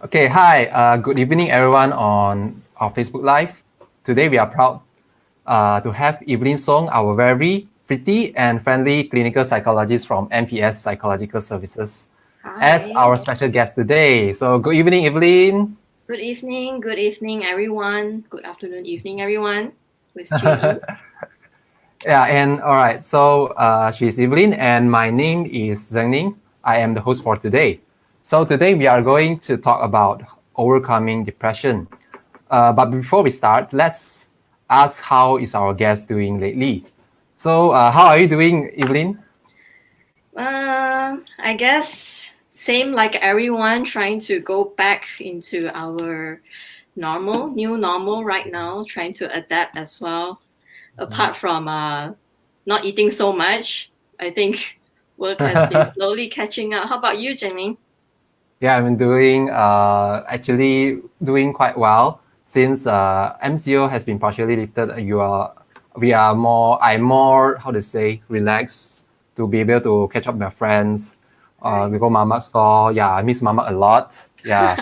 Okay, hi. Good evening, everyone on our Facebook Live. Today, we are proud to have Evelyn Song, our very pretty and friendly clinical psychologist from MPS Psychological Services, as Hi. our special guest today. So, good evening, Evelyn. Good evening, everyone. Good afternoon, evening, everyone who's tuned in. Yeah, and all right. So, she's Evelyn, and my name is Zhengning. I am the host for today. So, today we are going to talk about overcoming depression. But before we start, let's ask how is our guest doing lately. So, how are you doing, Evelyn? I guess same like everyone, trying to go back into our new normal right now, trying to adapt as well. Apart from not eating so much, I think work has been slowly catching up. How about you, Jenny? Yeah, I'm doing actually doing quite well since MCO has been partially lifted. I'm more how to say relaxed to be able to catch up with my friends. Right. We go Mama store. Yeah, I miss Mama a lot. Yeah,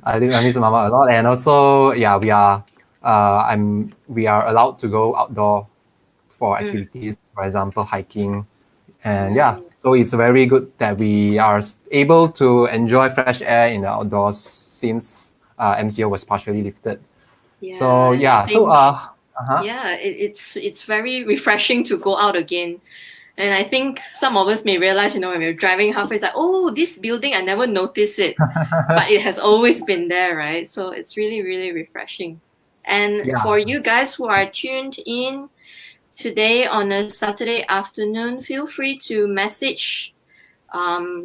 I think I miss Mama a lot, and also yeah, we are allowed to go outdoor for Mm, activities, for example, hiking. And yeah, nice. so it's very good that we are able to enjoy fresh air in the outdoors since MCO was partially lifted. So Yeah, and I yeah, think uh-huh. yeah, it's very refreshing to go out again. And I think some of us may realize, when we're driving halfway, it's like, oh, this building, I never noticed it, but it has always been there, right? So it's really, really refreshing. And Yeah, for you guys who are tuned in today on a Saturday afternoon, feel free to message,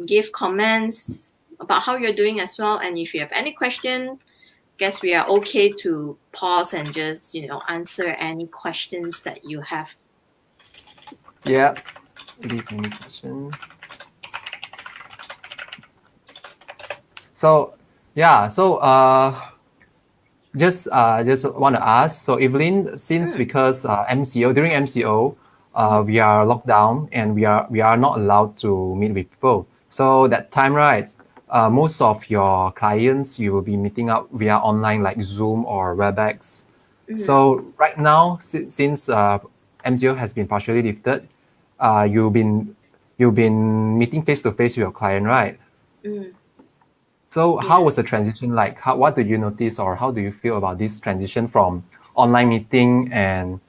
give comments about how you're doing as well. And if you have any question, guess we are okay to pause and just, answer any questions that you have. yeah. Leave any question. So yeah, so just want to ask. So Evelyn, since Mm, because MCO during MCO, mm, we are locked down and we are not allowed to meet with people. So that time, right? Most of your clients you will be meeting up via online like Zoom or WebEx. mm, So right now, since MCO has been partially lifted, uh, you've been you've been meeting face to face with your client, right? mm. So how Yeah. was the transition like? What do you notice or how do you feel about this transition from online meeting and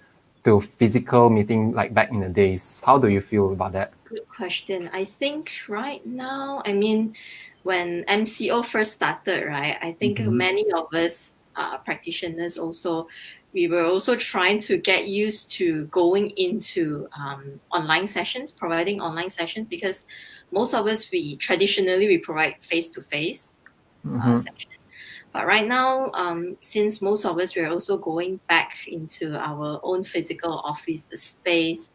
to physical meeting like back in the days? How do you feel about that? Good question. I think right now, I mean, when MCO first started, right, I think Mm-hmm. many of us practitioners also, we were also trying to get used to going into providing online sessions, because most of us, we provide face-to-face Mm-hmm. sessions. But right now, since most of us, we're also going back into our own physical office, the space,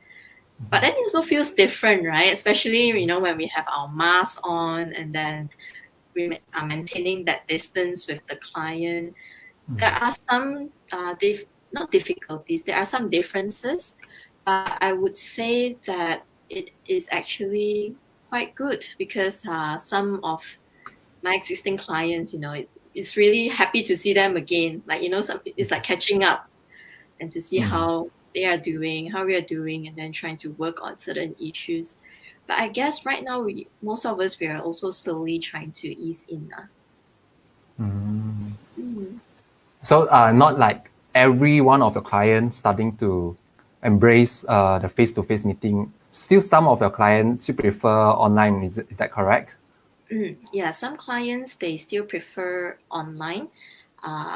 but then it also feels different, right? Especially, when we have our mask on and then we are maintaining that distance with the client. There are some, not difficulties, there are some differences, but I would say that it is actually quite good, because some of my existing clients, it's really happy to see them again. Like, it's like catching up and to see Mm-hmm. how they are doing, how we are doing, and then trying to work on certain issues. But I guess right now, most of us, we are also slowly trying to ease in. Mm-hmm. Mm. So not like every one of your clients starting to embrace the face-to-face meeting. Still, some of your clients you prefer online. Is that correct? Yeah, some clients, they still prefer online,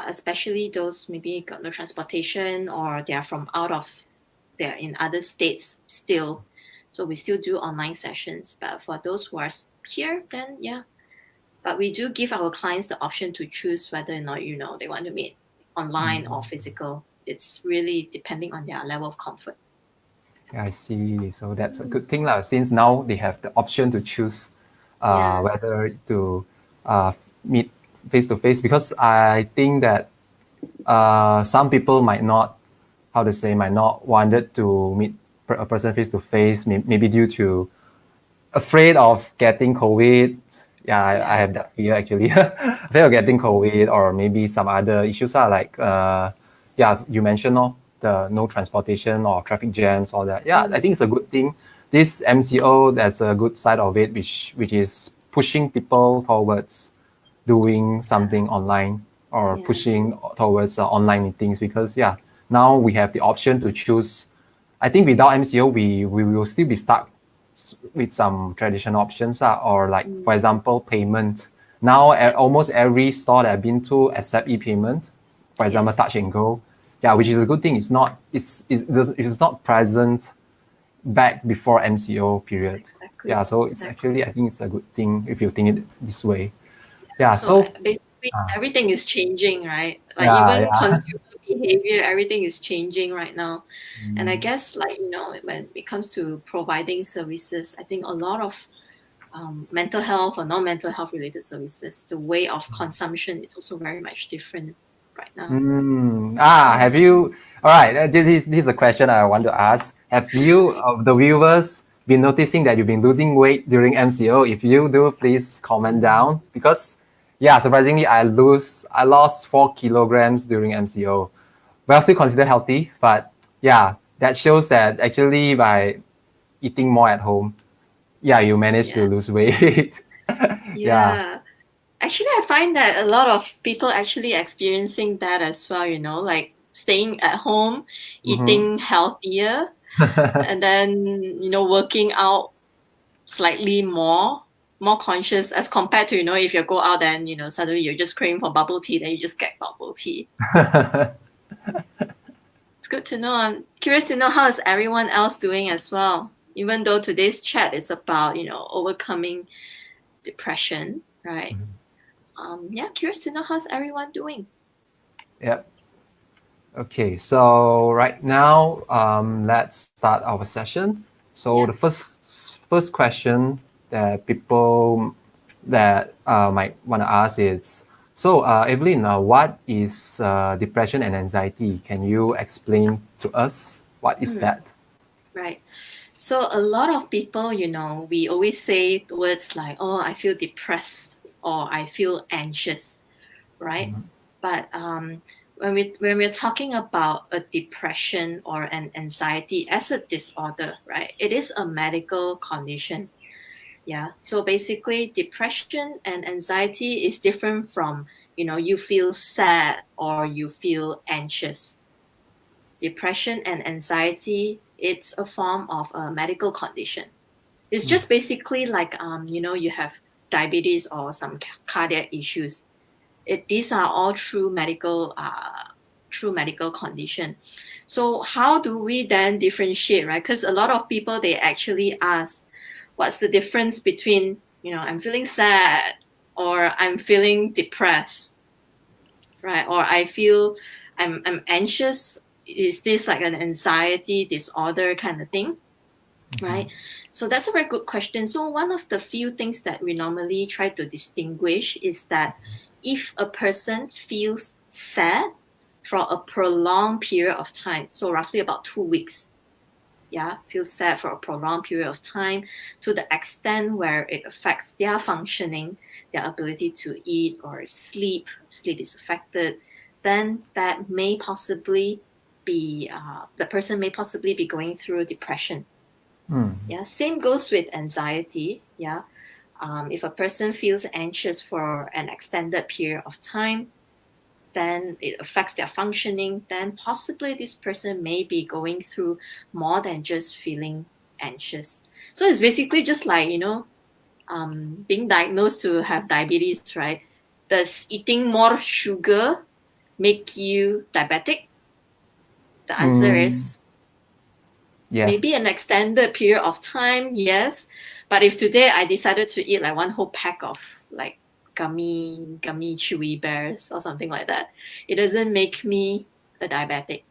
especially those maybe got no transportation, or they're in other states still. So we still do online sessions. But for those who are here, then yeah. But we do give our clients the option to choose whether or not, they want to meet online or physical. It's really depending on their level of comfort. Yeah, I see. So that's a Mm. good thing lah. Since now they have the option to choose Yeah. whether to uh, meet face to face. Because I think that some people might not, how to say, might not wanted to meet a person face to face. Maybe due to afraid of getting COVID. I have that fear actually. Fear of getting COVID or maybe some other issues are like, you mentioned the no transportation or traffic jams, all that. Yeah, I think it's a good thing. This MCO, that's a good side of it, which is pushing people towards doing something online or pushing towards online meetings, because now we have the option to choose. I think without MCO, we will still be stuck with some traditional options, or like, for example, payment. Now almost every store that I've been to accept e-payment, for example, touch and go. Yeah, which is a good thing. It's not present back before MCO period. Exactly. Yeah, so it's actually, I think it's a good thing if you think it this way. So basically, everything is changing, right? Like even consumer behavior, everything is changing right now. And I guess, like, when it comes to providing services, I think a lot of mental health or non-mental health related services, the way of consumption is also very much different right now. Have you? All right, this is a question I want to ask. Have you, of the viewers, been noticing that you've been losing weight during MCO? If you do, please comment down, because surprisingly, I lost 4 kilograms during MCO. Well, still considered healthy, but that shows that actually by eating more at home, you manage to lose weight. Actually, I find that a lot of people actually experiencing that as well, like staying at home, eating healthier, and then, working out slightly more conscious as compared to, if you go out and, suddenly you're just craving for bubble tea, then you just get bubble tea. It's good to know. I'm curious to know how is everyone else doing as well. Even though today's chat is about, overcoming depression, right? Curious to know how's everyone doing. Yep. Okay, so right now, let's start our session. So the first question that people that might want to ask is, so Evelyn, what is depression and anxiety? Can you explain to us what is that? Right. So a lot of people, we always say words like, oh, I feel depressed or I feel anxious, right? But when we're talking about a depression or an anxiety as a disorder, right, it is a medical condition. Yeah. So basically, depression and anxiety is different from, you feel sad or you feel anxious. Depression and anxiety, it's a form of a medical condition. It's just basically like, you have diabetes or some cardiac issues. These are all true medical condition. So how do we then differentiate, right? Because a lot of people, they actually ask, what's the difference between, I'm feeling sad or I'm feeling depressed, right? Or I feel I'm anxious. Is this like an anxiety disorder kind of thing? Right? So that's a very good question. So one of the few things that we normally try to distinguish is that if a person feels sad for a prolonged period of time, so roughly about 2 weeks, feels sad for a prolonged period of time to the extent where it affects their functioning, their ability to eat or sleep is affected, then that may possibly be, the person may possibly be going through depression. Same goes with anxiety. If a person feels anxious for an extended period of time, then it affects their functioning, then possibly this person may be going through more than just feeling anxious. So it's basically just like, being diagnosed to have diabetes, right? Does eating more sugar make you diabetic? The answer is maybe an extended period of time, yes. But if today I decided to eat like one whole pack of like gummy chewy bears or something like that, it doesn't make me a diabetic.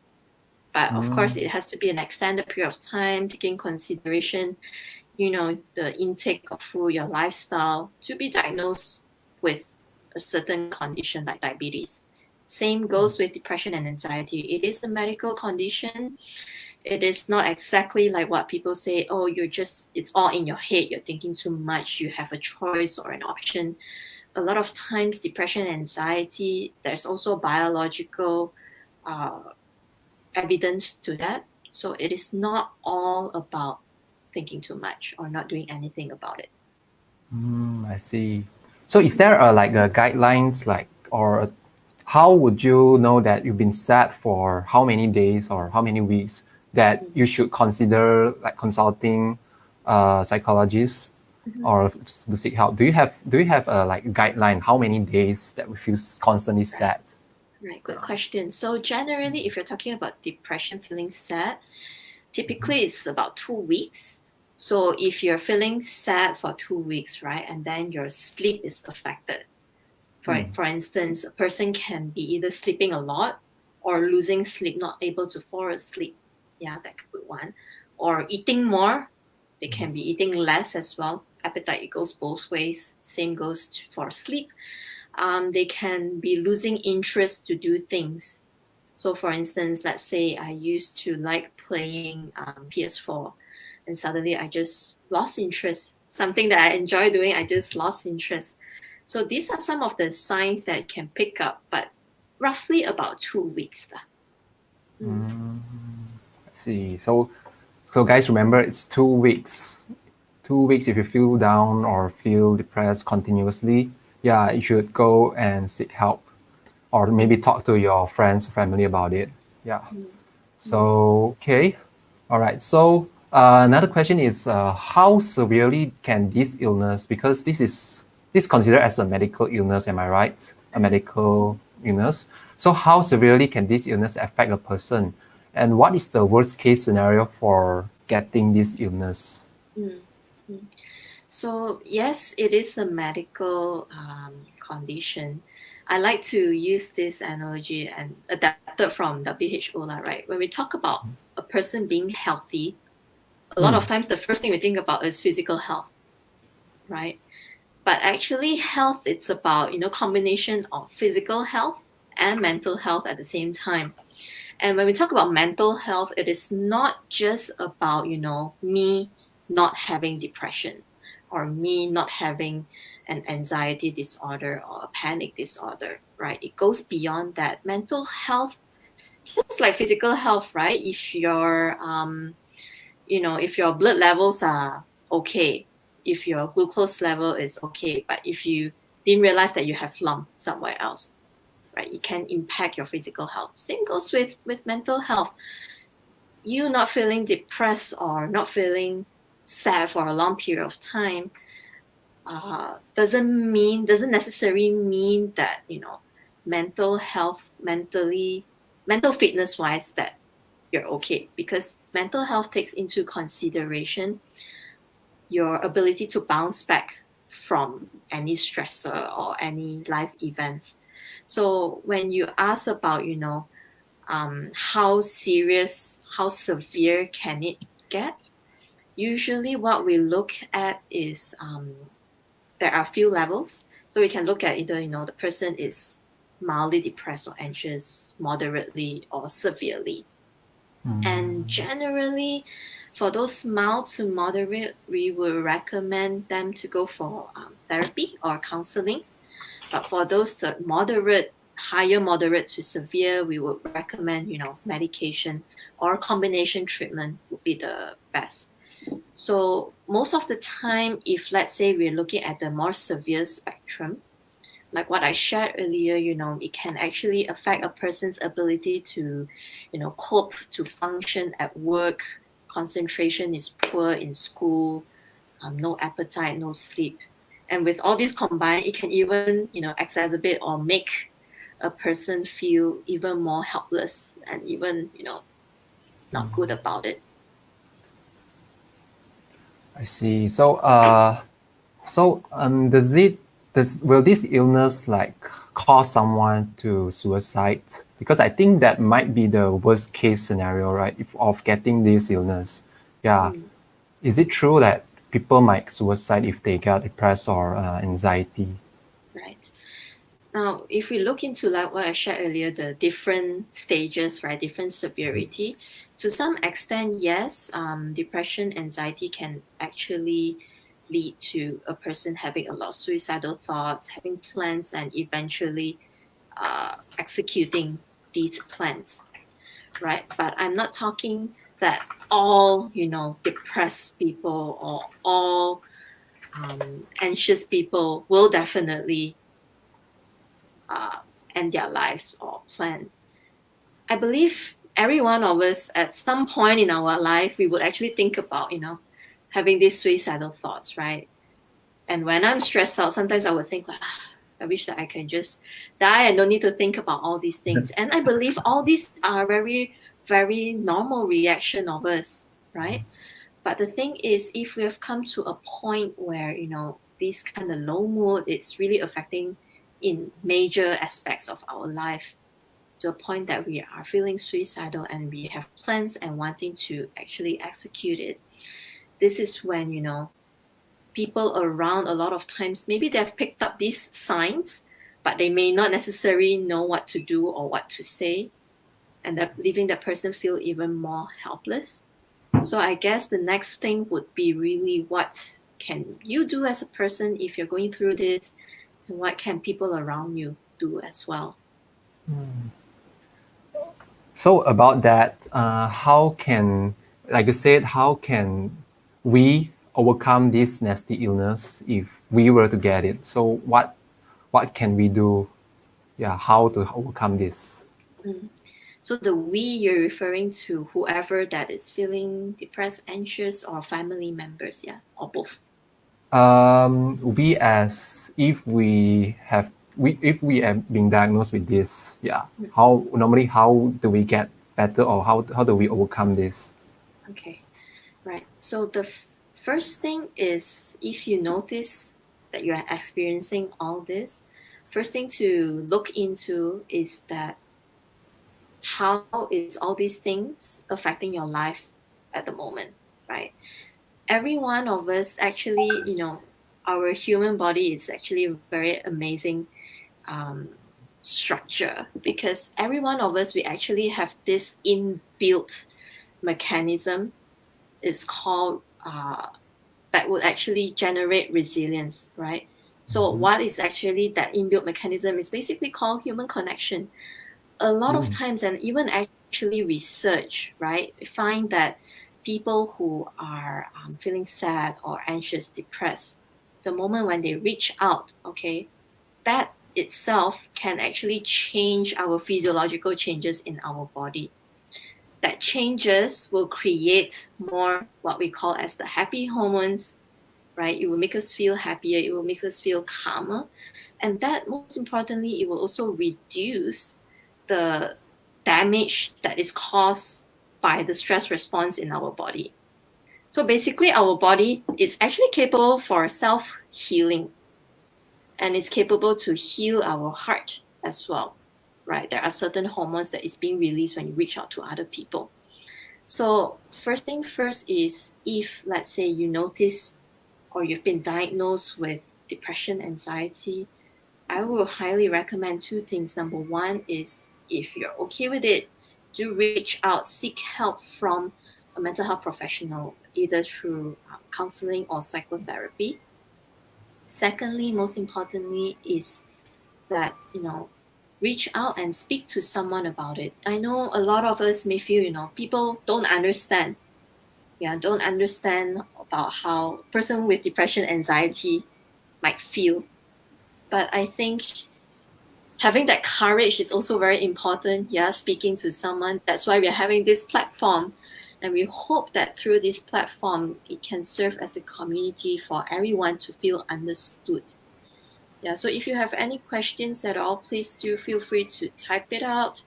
But of course, it has to be an extended period of time, taking consideration, the intake of food, your lifestyle, to be diagnosed with a certain condition like diabetes. Same goes with depression and anxiety. It is a medical condition. It is not exactly like what people say, oh, it's all in your head, you're thinking too much, you have a choice or an option. A lot of times, depression and anxiety, there's also biological evidence to that. So it is not all about thinking too much or not doing anything about it. I see. So is there a guidelines or how would you know that you've been sad for how many days or how many weeks that you should consider like consulting a psychologist or to seek help? Do you have a like guideline how many days that we feel constantly sad? Right, good question. So generally, if you're talking about depression, feeling sad, typically it's about 2 weeks. So if you're feeling sad for 2 weeks, right, and then your sleep is affected. For instance, a person can be either sleeping a lot or losing sleep, not able to fall asleep. Yeah, that could be one. Or eating more. They can be eating less as well. Appetite, it goes both ways. Same goes for sleep. They can be losing interest to do things. So for instance, let's say I used to like playing PS4 and suddenly I just lost interest. Something that I enjoy doing, I just lost interest. So these are some of the signs that you can pick up, but roughly about 2 weeks. I see. So guys, remember it's 2 weeks. 2 weeks if you feel down or feel depressed continuously, yeah, you should go and seek help or maybe talk to your friends, family about it. Yeah. So, okay. All right. So, another question is how severely can this illness, because this considered as a medical illness, am I right? A medical illness. So, how severely can this illness affect a person? And what is the worst case scenario for getting this illness? So yes, it is a medical condition. I like to use this analogy and adapted from WHO, right? When we talk about a person being healthy, a lot of times the first thing we think about is physical health, right? But actually health, it's about, combination of physical health and mental health at the same time. And when we talk about mental health, it is not just about, me not having depression or me not having an anxiety disorder or a panic disorder, right? It goes beyond that. Mental health, just like physical health, right? If your blood levels are okay, if your glucose level is okay, but if you didn't realize that you have lump somewhere else, right, it can impact your physical health. Same goes with mental health. You not feeling depressed or not feeling sad for a long period of time doesn't necessarily mean that mental health, mental fitness wise, that you're okay, because mental health takes into consideration your ability to bounce back from any stressor or any life events. So when you ask about how serious, how severe can it get, usually what we look at is there are a few levels. So we can look at either the person is mildly depressed or anxious, moderately or severely. And generally, for those mild to moderate, we will recommend them to go for therapy or counseling. But for those moderate, higher moderate to severe, we would recommend, medication or combination treatment would be the best. So most of the time, if let's say we're looking at the more severe spectrum, like what I shared earlier, it can actually affect a person's ability to, cope, to function at work. Concentration is poor in school, no appetite, no sleep. And with all this combined, it can even, exacerbate or make a person feel even more helpless and even, not good about it. I see. So, will this illness like cause someone to suicide? Because I think that might be the worst case scenario, right? If of getting this illness, yeah. Is it true that people might suicide if they get depressed or anxiety? Right. Now, if we look into like what I shared earlier, the different stages, right, different severity, to some extent, yes, depression, anxiety can actually lead to a person having a lot of suicidal thoughts, having plans, and eventually executing these plans, right? But I'm not talking that all, depressed people or all anxious people will definitely end their lives or plans. I believe every one of us at some point in our life, we would actually think about, having these suicidal thoughts, right? And when I'm stressed out, sometimes I would think like, I wish that I can just die and don't need to think about all these things. And I believe all these are very, very normal reaction of us, right? But the thing is, if we have come to a point where, this kind of low mood, it's really affecting in major aspects of our life, to a point that we are feeling suicidal and we have plans and wanting to actually execute it. This is when, people around a lot of times, maybe they've picked up these signs, but they may not necessarily know what to do or what to say, and that leaving that person feel even more helpless. So I guess the next thing would be really, what can you do as a person if you're going through this, and what can people around you do as well? So about that, how can, like you said, how can we overcome this nasty illness if we were to get it? So what can we do? Yeah, how to overcome this? So the we, you're referring to whoever that is feeling depressed, anxious, or family members, yeah, or both. We as if we have been diagnosed with this, yeah. How do we get better, or how do we overcome this? Okay, right. So the first thing is, if you notice that you are experiencing all this, first thing to look into is that how is all these things affecting your life at the moment, right? Every one of us actually, our human body is actually a very amazing structure, because every one of us, we actually have this inbuilt mechanism. It's called that would actually generate resilience, right? So what is actually that inbuilt mechanism is basically called human connection. A lot of times, and even actually research, right, we find that people who are feeling sad or anxious, depressed, the moment when they reach out, okay, that itself can actually change our physiological changes in our body. That changes will create more what we call as the happy hormones, right? It will make us feel happier, it will make us feel calmer. And that, most importantly, it will also reduce the damage that is caused by the stress response in our body. So basically, our body is actually capable for self-healing, and it's capable to heal our heart as well, right? There are certain hormones that is being released when you reach out to other people. So first thing first is, if let's say you notice or you've been diagnosed with depression, anxiety, I will highly recommend two things. Number one is, if you're okay with it, do reach out, seek help from a mental health professional, either through counseling or psychotherapy. Secondly, most importantly, is that, reach out and speak to someone about it. I know a lot of us may feel, people don't understand. Yeah, don't understand about how a person with depression, anxiety might feel. But I think having that courage is also very important. Yeah, speaking to someone. That's why we're having this platform. And we hope that through this platform, it can serve as a community for everyone to feel understood. Yeah, so if you have any questions at all, please do feel free to type it out.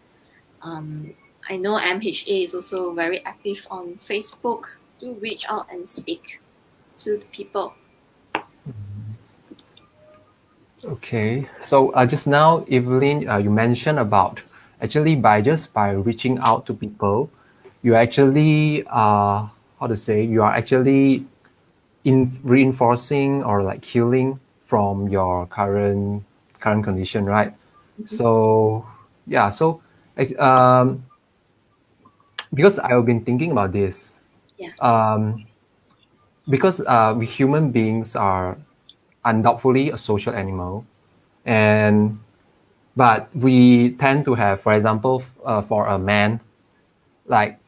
I know MHA is also very active on Facebook. Do reach out and speak to the people. Okay, so just now, Evelyn, you mentioned about actually by reaching out to people, you actually how to say, you are actually in reinforcing or like healing from your current condition, right? Mm-hmm. So yeah, so um, Because I've been thinking about this. Yeah. Because we human beings are undoubtedly a social animal, and but we tend to have, for example, for a man, like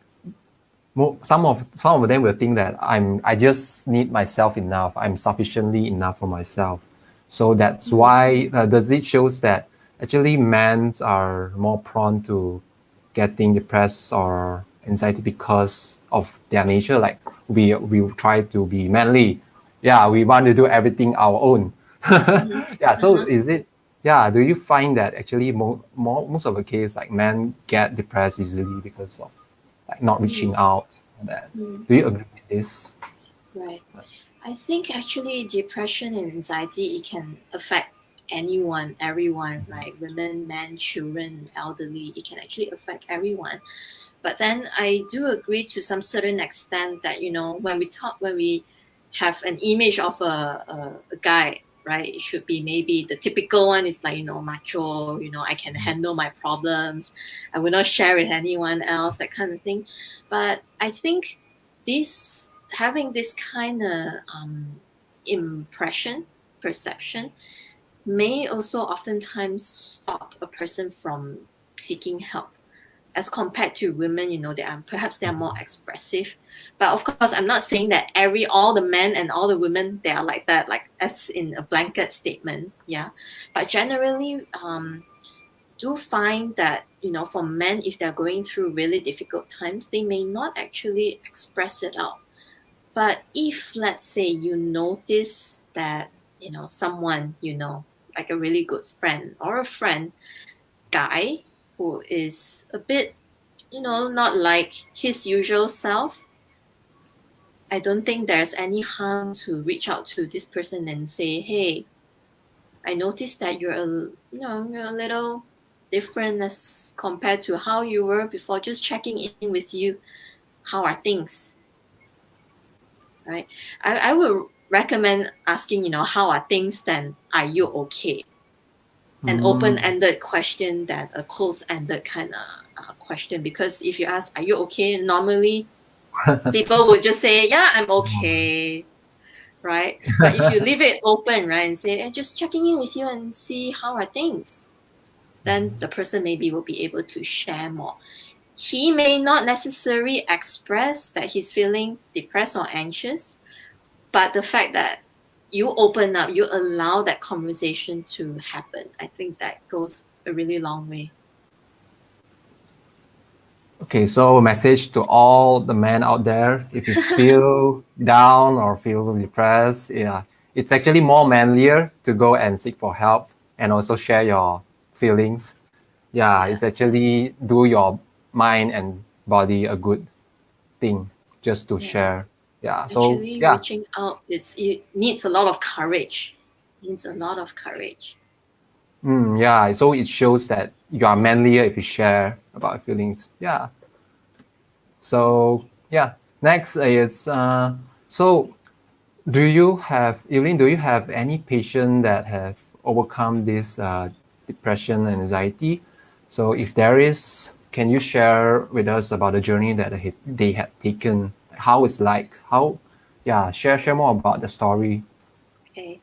some of them will think that I just need myself enough. I'm sufficiently enough for myself. So that's why does it shows that actually men are more prone to getting depressed or anxiety because of their nature. Like we try to be manly. Yeah, we want to do everything our own. Yeah. So Uh-huh. is it? Yeah. Do you find that actually most of the case like men get depressed easily because of like not reaching out and that. Mm. Do you agree with this? Right. I think actually depression and anxiety, it can affect anyone, everyone, right? Women, men, children, elderly. It can actually affect everyone. But then I do agree to some certain extent that, when we have an image of a guy, right? It should be maybe the typical one is like, macho, I can handle my problems. I will not share with anyone else, that kind of thing. But I think this having this kind of impression, perception, may also oftentimes stop a person from seeking help as compared to women. They are more expressive. But of course, I'm not saying that all the men and all the women, they are like that, like as in a blanket statement. Yeah. But generally, do find that, for men, if they're going through really difficult times, they may not actually express it out. But if, let's say, you notice that, someone, like a really good friend or a friend guy who is a bit, not like his usual self, I don't think there's any harm to reach out to this person and say, hey, I noticed that you're a little different as compared to how you were before, just checking in with you. How are things? Right? I would recommend asking, how are things, then are you okay? An Mm. open-ended question than a closed-ended kind of question. Because if you ask, are you okay? Normally, people would just say, yeah, I'm okay, right? But if you leave it open, right, and say, just checking in with you and see how are things, then the person maybe will be able to share more. He may not necessarily express that he's feeling depressed or anxious, but the fact that you open up, you allow that conversation to happen, I think that goes a really long way. Okay, so a message to all the men out there: if you feel down or feel depressed, yeah, it's actually more manlier to go and seek for help and also share your feelings. Yeah, Yeah. it's actually do your mind and body a good thing just to Yeah. share. Yeah, so Actually, yeah. reaching out, it needs a lot of courage. It needs a lot of courage. Yeah, so it shows that you are manlier if you share about your feelings. Yeah. So yeah, next is so do you have Evelyn? Do you have any patient that have overcome this depression and anxiety? So if there is, can you share with us about the journey that they had taken? How it's like? How? Yeah, share more about the story. Okay.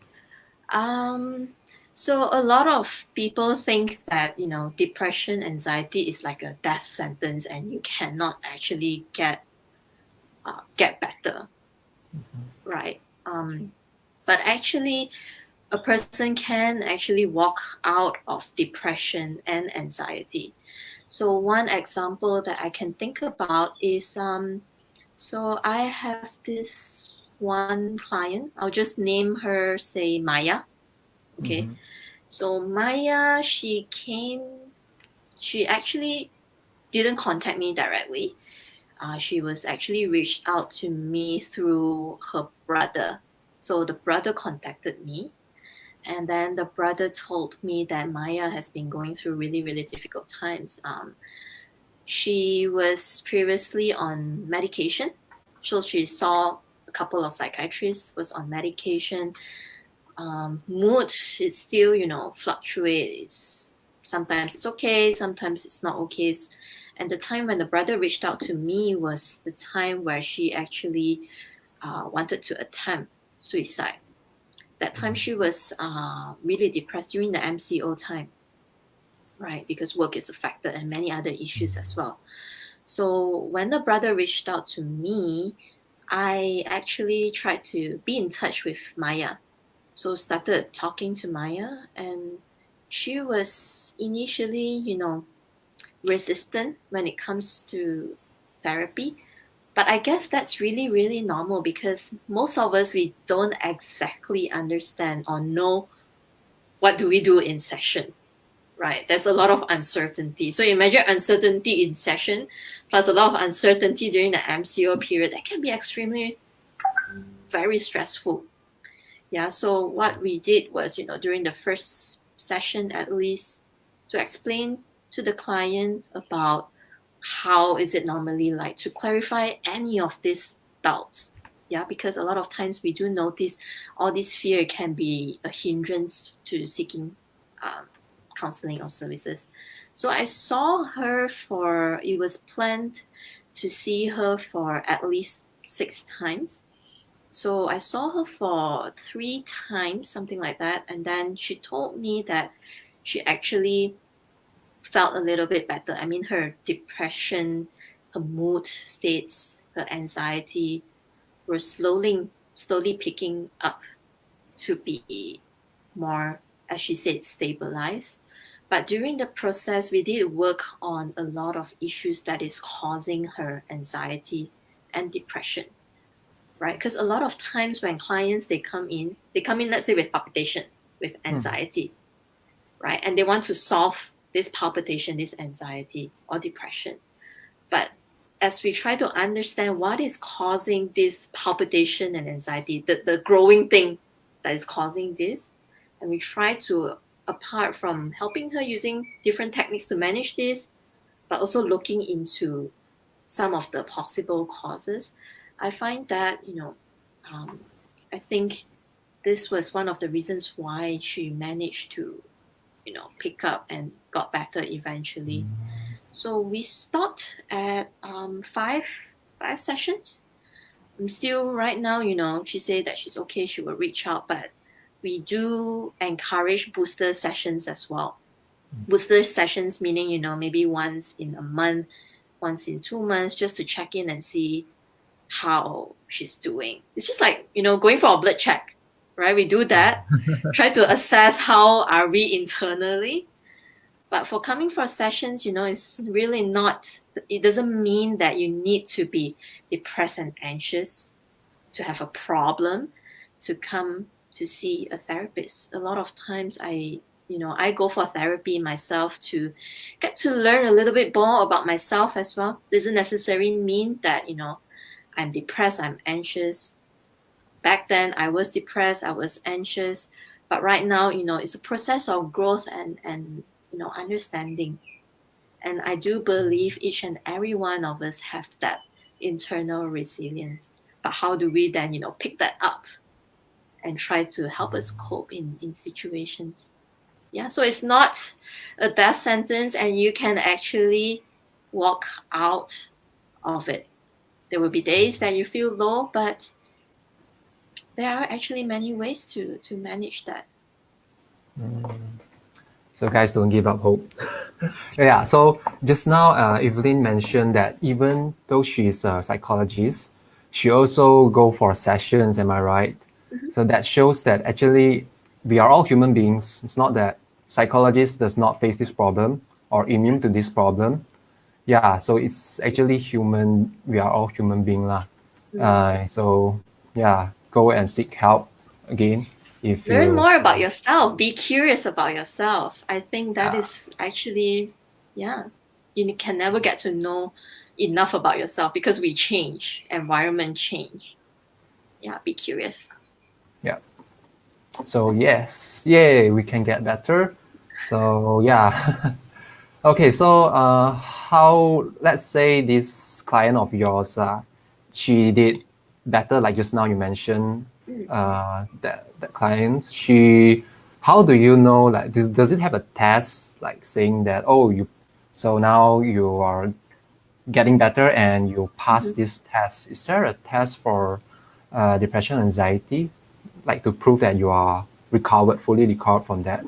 So a lot of people think that, depression, anxiety is like a death sentence, and you cannot actually get better, right? But actually, a person can actually walk out of depression and anxiety. So one example that I can think about is, so I have this one client. I'll just name her, say, Maya. Okay. Mm-hmm. So Maya, she actually didn't contact me directly. She was actually reached out to me through her brother. So the brother contacted me, and then the brother told me that Maya has been going through really, really difficult times. She was previously on medication. So she saw a couple of psychiatrists, was on medication. Mood is still, fluctuates. Sometimes it's okay, sometimes it's not okay. And the time when the brother reached out to me was the time where she actually wanted to attempt suicide. That time she was really depressed during the MCO time, right? Because work is affected and many other issues as well. So when the brother reached out to me, I actually tried to be in touch with Maya. So started talking to Maya, and she was initially, resistant when it comes to therapy. But I guess that's really, really normal because most of us, we don't exactly understand or know what do we do in session, right? There's a lot of uncertainty. So imagine uncertainty in session plus a lot of uncertainty during the MCO period. That can be extremely very stressful. Yeah, so what we did was, during the first session at least, to explain to the client about how is it normally like, to clarify any of these doubts. Yeah, because a lot of times we do notice all this fear can be a hindrance to seeking counseling or services. So I saw her it was planned to see her for at least 6 times. So I saw her for 3 times, something like that. And then she told me that she actually felt a little bit better. I mean, her depression, her mood states, her anxiety were slowly picking up to be more, as she said, stabilized. But during the process, we did work on a lot of issues that is causing her anxiety and depression, right? Because a lot of times when clients, they come in, let's say with palpitation, with anxiety, right? And they want to solve this palpitation, this anxiety or depression. But as we try to understand what is causing this palpitation and anxiety, the growing thing that is causing this, and we try to, apart from helping her using different techniques to manage this, but also looking into some of the possible causes, I find that, I think this was one of the reasons why she managed to, pick up and got better eventually. So we stopped at 5 sessions. I'm still right now, she said that she's okay, she will reach out, but we do encourage booster sessions as well. Booster sessions meaning, maybe once in a month, once in 2 months, just to check in and see how she's doing. It's just like, going for a blood check, right? We do that, try to assess how are we internally. But for coming for sessions, it's really not, it doesn't mean that you need to be depressed and anxious to have a problem to come to see a therapist. A lot of times I go for therapy myself to get to learn a little bit more about myself as well. Doesn't necessarily mean that, I'm depressed, I'm anxious. Back then I was depressed, I was anxious. But right now, it's a process of growth and understanding. And I do believe each and every one of us have that internal resilience. But how do we then, pick that up and try to help us cope in situations? Yeah, so it's not a death sentence, and you can actually walk out of it. There will be days that you feel low, but there are actually many ways to manage that. So guys, don't give up hope. Yeah, so just now Evelyn mentioned that even though she's a psychologist, she also go for sessions, am I right? So that shows that actually we are all human beings. It's not that psychologist does not face this problem or immune to this problem. Yeah, so it's actually human. We are all human beings lah. So yeah, go and seek help again. If Learn more about yourself. Be curious about yourself. I think that is actually, you can never get to know enough about yourself because we change, environment change. Yeah, be curious. Yeah. So yes, yay, we can get better. So yeah. Okay, so how, let's say this client of yours, she did better, like just now you mentioned, that client, how do you know, like, does it have a test, like saying that, so now you are getting better and you pass this test, is there a test for depression and anxiety, like to prove that you are fully recovered from that?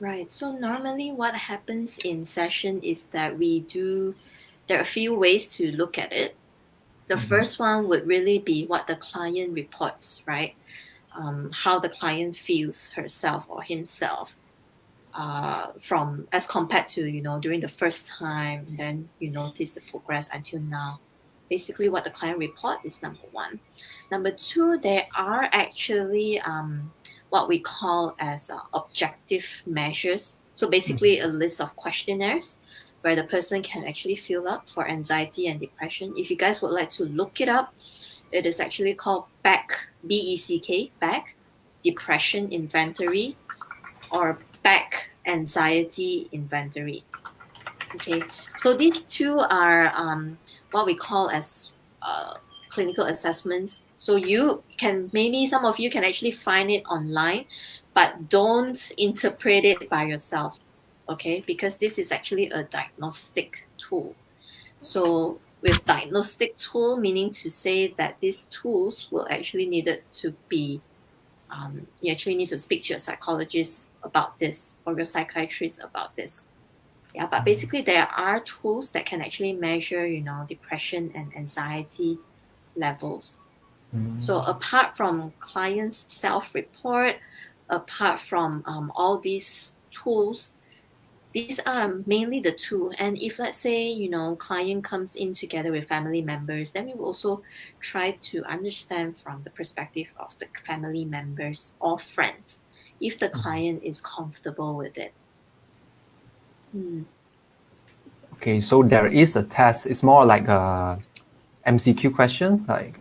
Right. So normally what happens in session is that there are a few ways to look at it. The first one would really be what the client reports, right? How the client feels herself or himself from as compared to, during the first time, and then you notice the progress until now. Basically, what the client report is number one. Number two, there are actually what we call as objective measures. So basically, a list of questionnaires where the person can actually fill up for anxiety and depression. If you guys would like to look it up, it is actually called BECK, BECK, Depression Inventory, or BECK Anxiety Inventory. Okay, so these two are what we call as clinical assessments. So some of you can actually find it online, but don't interpret it by yourself, okay? Because this is actually a diagnostic tool. So with diagnostic tool, meaning to say that these tools will actually needed to be, you actually need to speak to your psychologist about this or your psychiatrist about this. Yeah, but basically there are tools that can actually measure, depression and anxiety levels. So apart from clients' self-report, apart from all these tools, these are mainly the two. And if let's say, client comes in together with family members, then we will also try to understand from the perspective of the family members or friends, if the client is comfortable with it. Okay, so there is a test. It's more like a MCQ question, like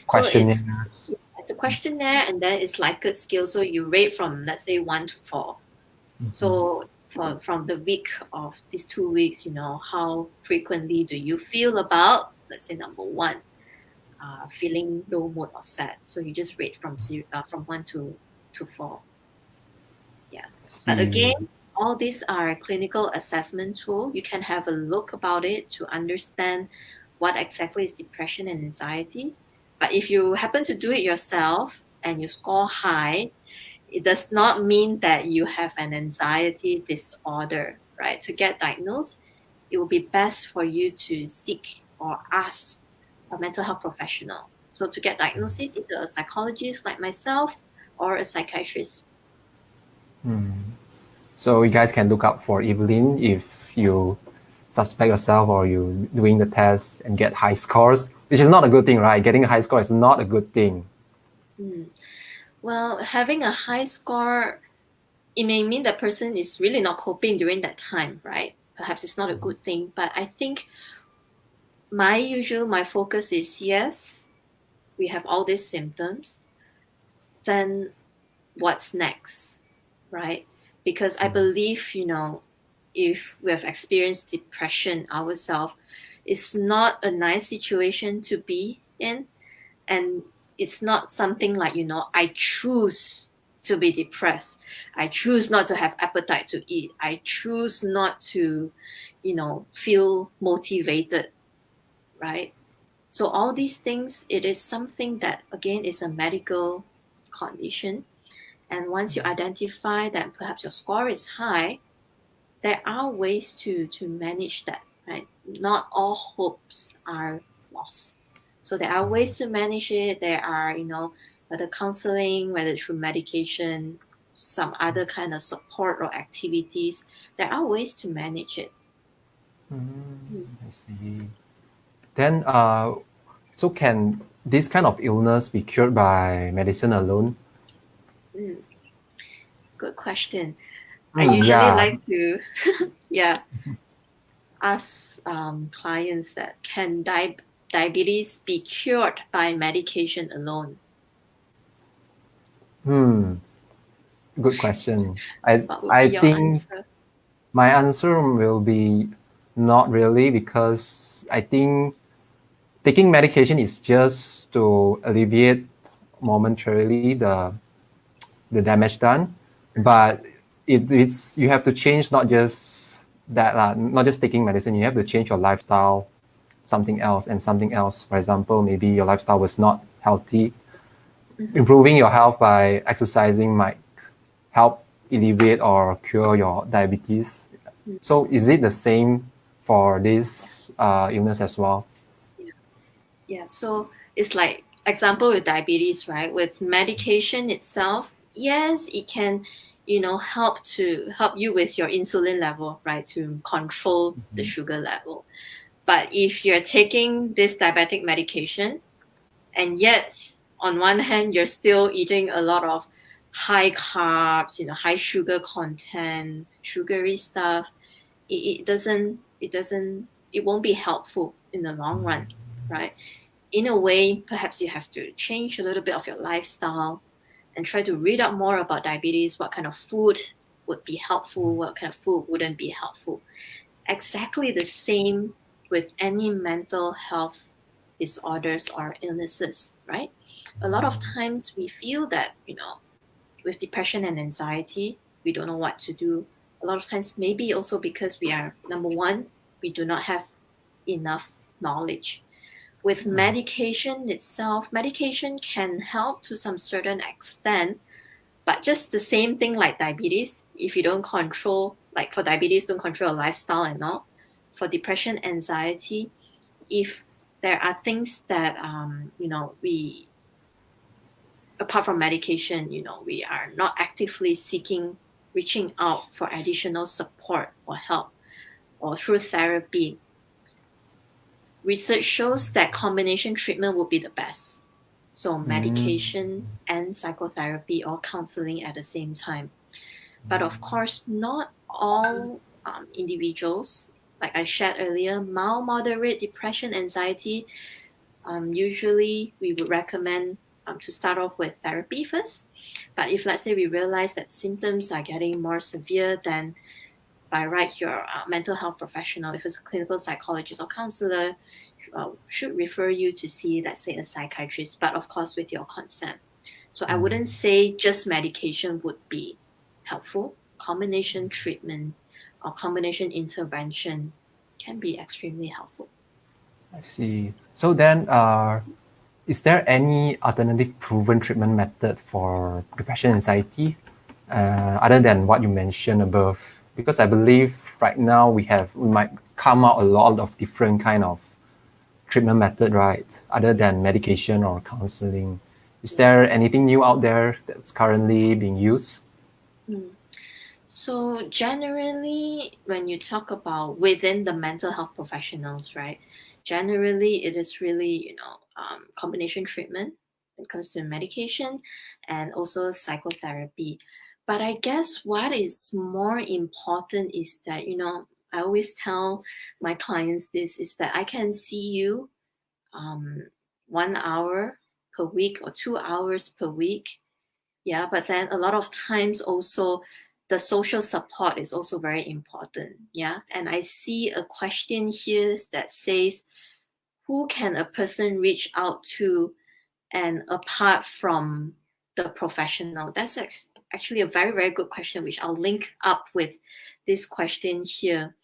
questionnaires. So it's a questionnaire, and then it's like a skill. So you rate from, let's say, 1 to 4. So from the week of these 2 weeks, how frequently do you feel about, let's say, number 1, feeling low mood or sad? So you just rate from 1 to 4. Yeah. But again, all these are clinical assessment tool. You can have a look about it to understand what exactly is depression and anxiety. But if you happen to do it yourself and you score high, it does not mean that you have an anxiety disorder, right? To get diagnosed, it will be best for you to seek or ask a mental health professional. So to get diagnosis, either a psychologist like myself or a psychiatrist. So you guys can look out for Evelyn if you suspect yourself or you doing the test and get high scores, which is not a good thing, right? Getting a high score is not a good thing. Well, having a high score, it may mean the person is really not coping during that time, right? Perhaps it's not a good thing, but I think my focus is, yes, we have all these symptoms, then what's next, right? Because I believe, if we have experienced depression ourselves, it's not a nice situation to be in. And it's not something like, I choose to be depressed. I choose not to have appetite to eat. I choose not to, feel motivated, right? So all these things, it is something that, again, is a medical condition. And once you identify that perhaps your score is high, there are ways to manage that, right? Not all hopes are lost. So there are ways to manage it. There are, whether counseling, whether through medication, some other kind of support or activities. There are ways to manage it. I see. Then, so can this kind of illness be cured by medicine alone? Good question. I usually like to, ask clients that can diabetes be cured by medication alone? Good question. I think answer? My answer will be not really, because I think taking medication is just to alleviate momentarily the damage done, but you have to change not just that not just taking medicine, you have to change your lifestyle, something else and something else. For example, maybe your lifestyle was not healthy. Improving your health by exercising might help alleviate or cure your diabetes. So is it the same for this illness as well? Yeah, so it's like example with diabetes, right? With medication itself, yes, it can, help you with your insulin level, right? To control the sugar level. But if you're taking this diabetic medication and yet on one hand you're still eating a lot of high carbs, high sugar content, sugary stuff, it won't be helpful in the long run, right? In a way, perhaps you have to change a little bit of your lifestyle and try to read up more about diabetes, what kind of food would be helpful, what kind of food wouldn't be helpful. Exactly the same with any mental health disorders or illnesses, right? A lot of times we feel that, with depression and anxiety, we don't know what to do. A lot of times, maybe also because we are, number one, we do not have enough knowledge. With medication itself, medication can help to some certain extent, but just the same thing like diabetes, if you don't control, like for diabetes, don't control your lifestyle and all. For depression, anxiety, if there are things that, we, apart from medication, we are not actively reaching out for additional support or help or through therapy, research shows that combination treatment would be the best. So medication and psychotherapy or counseling at the same time. But of course, not all individuals, like I shared earlier, mild, moderate depression, anxiety, usually we would recommend to start off with therapy first. But if let's say we realize that symptoms are getting more severe, then by right, your mental health professional, if it's a clinical psychologist or counselor, should refer you to see, let's say, a psychiatrist, but of course with your consent. So I wouldn't say just medication would be helpful. Combination treatment or combination intervention can be extremely helpful. I see. So then, is there any alternative proven treatment method for depression and anxiety other than what you mentioned above? Because I believe right now we might come out a lot of different kind of treatment method, right? Other than medication or counseling. Is there anything new out there that's currently being used? So generally, when you talk about within the mental health professionals, right? Generally, it is really, combination treatment when it comes to medication and also psychotherapy. But I guess what is more important is that, I always tell my clients this is that I can see you 1 hour per week or 2 hours per week. Yeah, but then a lot of times also the social support is also very important. Yeah, and I see a question here that says, who can a person reach out to and apart from the professional? That's actually a very, very good question, which I'll link up with this question here.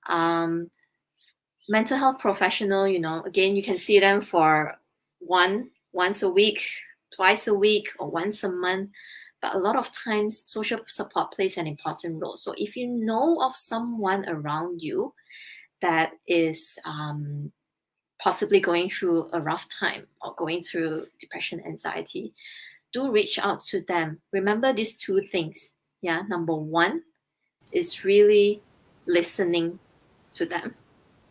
Mental health professional, again, you can see them for once a week, twice a week, or once a month. But a lot of times, social support plays an important role. So if you know of someone around you that is possibly going through a rough time or going through depression, anxiety, do reach out to them. Remember these two things. Yeah, number one is really listening to them.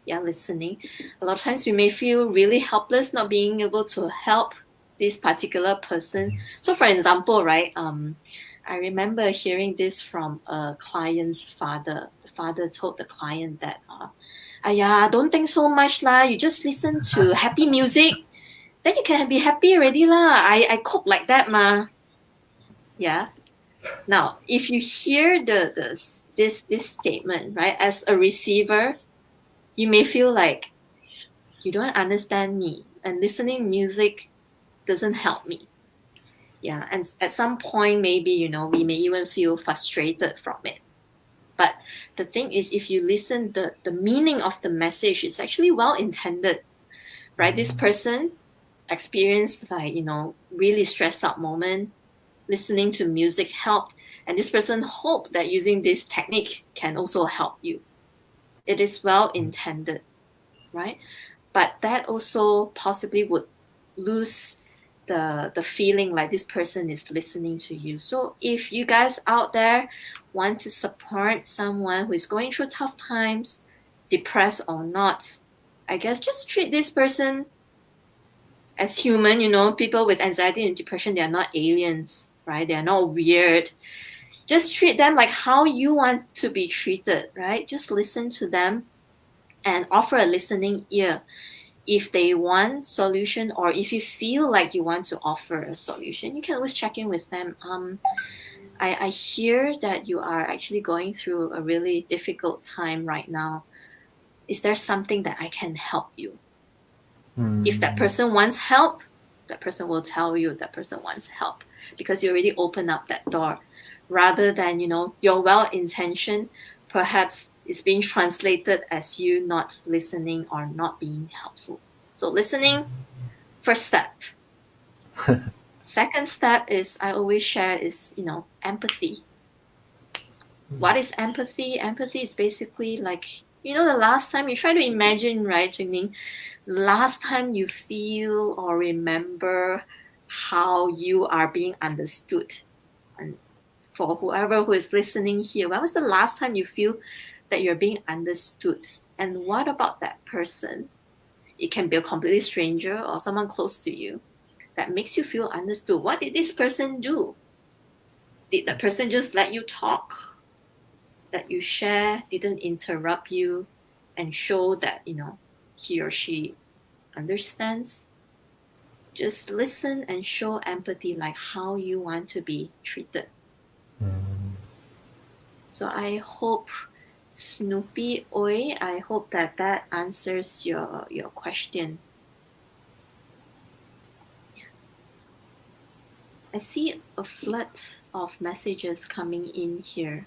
Yeah, listening. A lot of times we may feel really helpless not being able to help this particular person. So for example, right, I remember hearing this from a client's father. The father told the client that, don't think so much lah. You just listen to happy music, then you can be happy already lah. I cope like that ma. Yeah. Now, if you hear this statement, right, as a receiver, you may feel like you don't understand me and listening music doesn't help me. Yeah, and at some point maybe, we may even feel frustrated from it. But the thing is, if you listen, the meaning of the message is actually well intended, right? This person experienced like, really stressed out moment, listening to music helped, and this person hoped that using this technique can also help you. It is well intended, right? But that also possibly would lose the feeling like this person is listening to you. So if you guys out there want to support someone who is going through tough times, depressed or not, I guess just treat this person as human. People with anxiety and depression, they are not aliens, right? They are not weird. Just treat them like how you want to be treated, right? Just listen to them and offer a listening ear. If they want solution, or if you feel like you want to offer a solution, you can always check in with them. I hear that you are actually going through a really difficult time right now. Is there something that I can help you? If that person wants help, that person will tell you that person wants help, because you already opened up that door, rather than your well-intentioned perhaps is being translated as you not listening or not being helpful. So listening, first step. Second step is, I always share, is empathy. What is empathy? Empathy is basically like, the last time you try to imagine, right, Jingning, last time you feel or remember how you are being understood. And for whoever who is listening here, when was the last time you feel that you're being understood? And what about that person? It can be a completely stranger or someone close to you that makes you feel understood. What did this person do? Did that person just let you talk? That you share didn't interrupt you and show that, he or she understands? Just listen and show empathy, like how you want to be treated. So I hope, Snoopy Oi, I hope that answers your question. I see a flood of messages coming in here.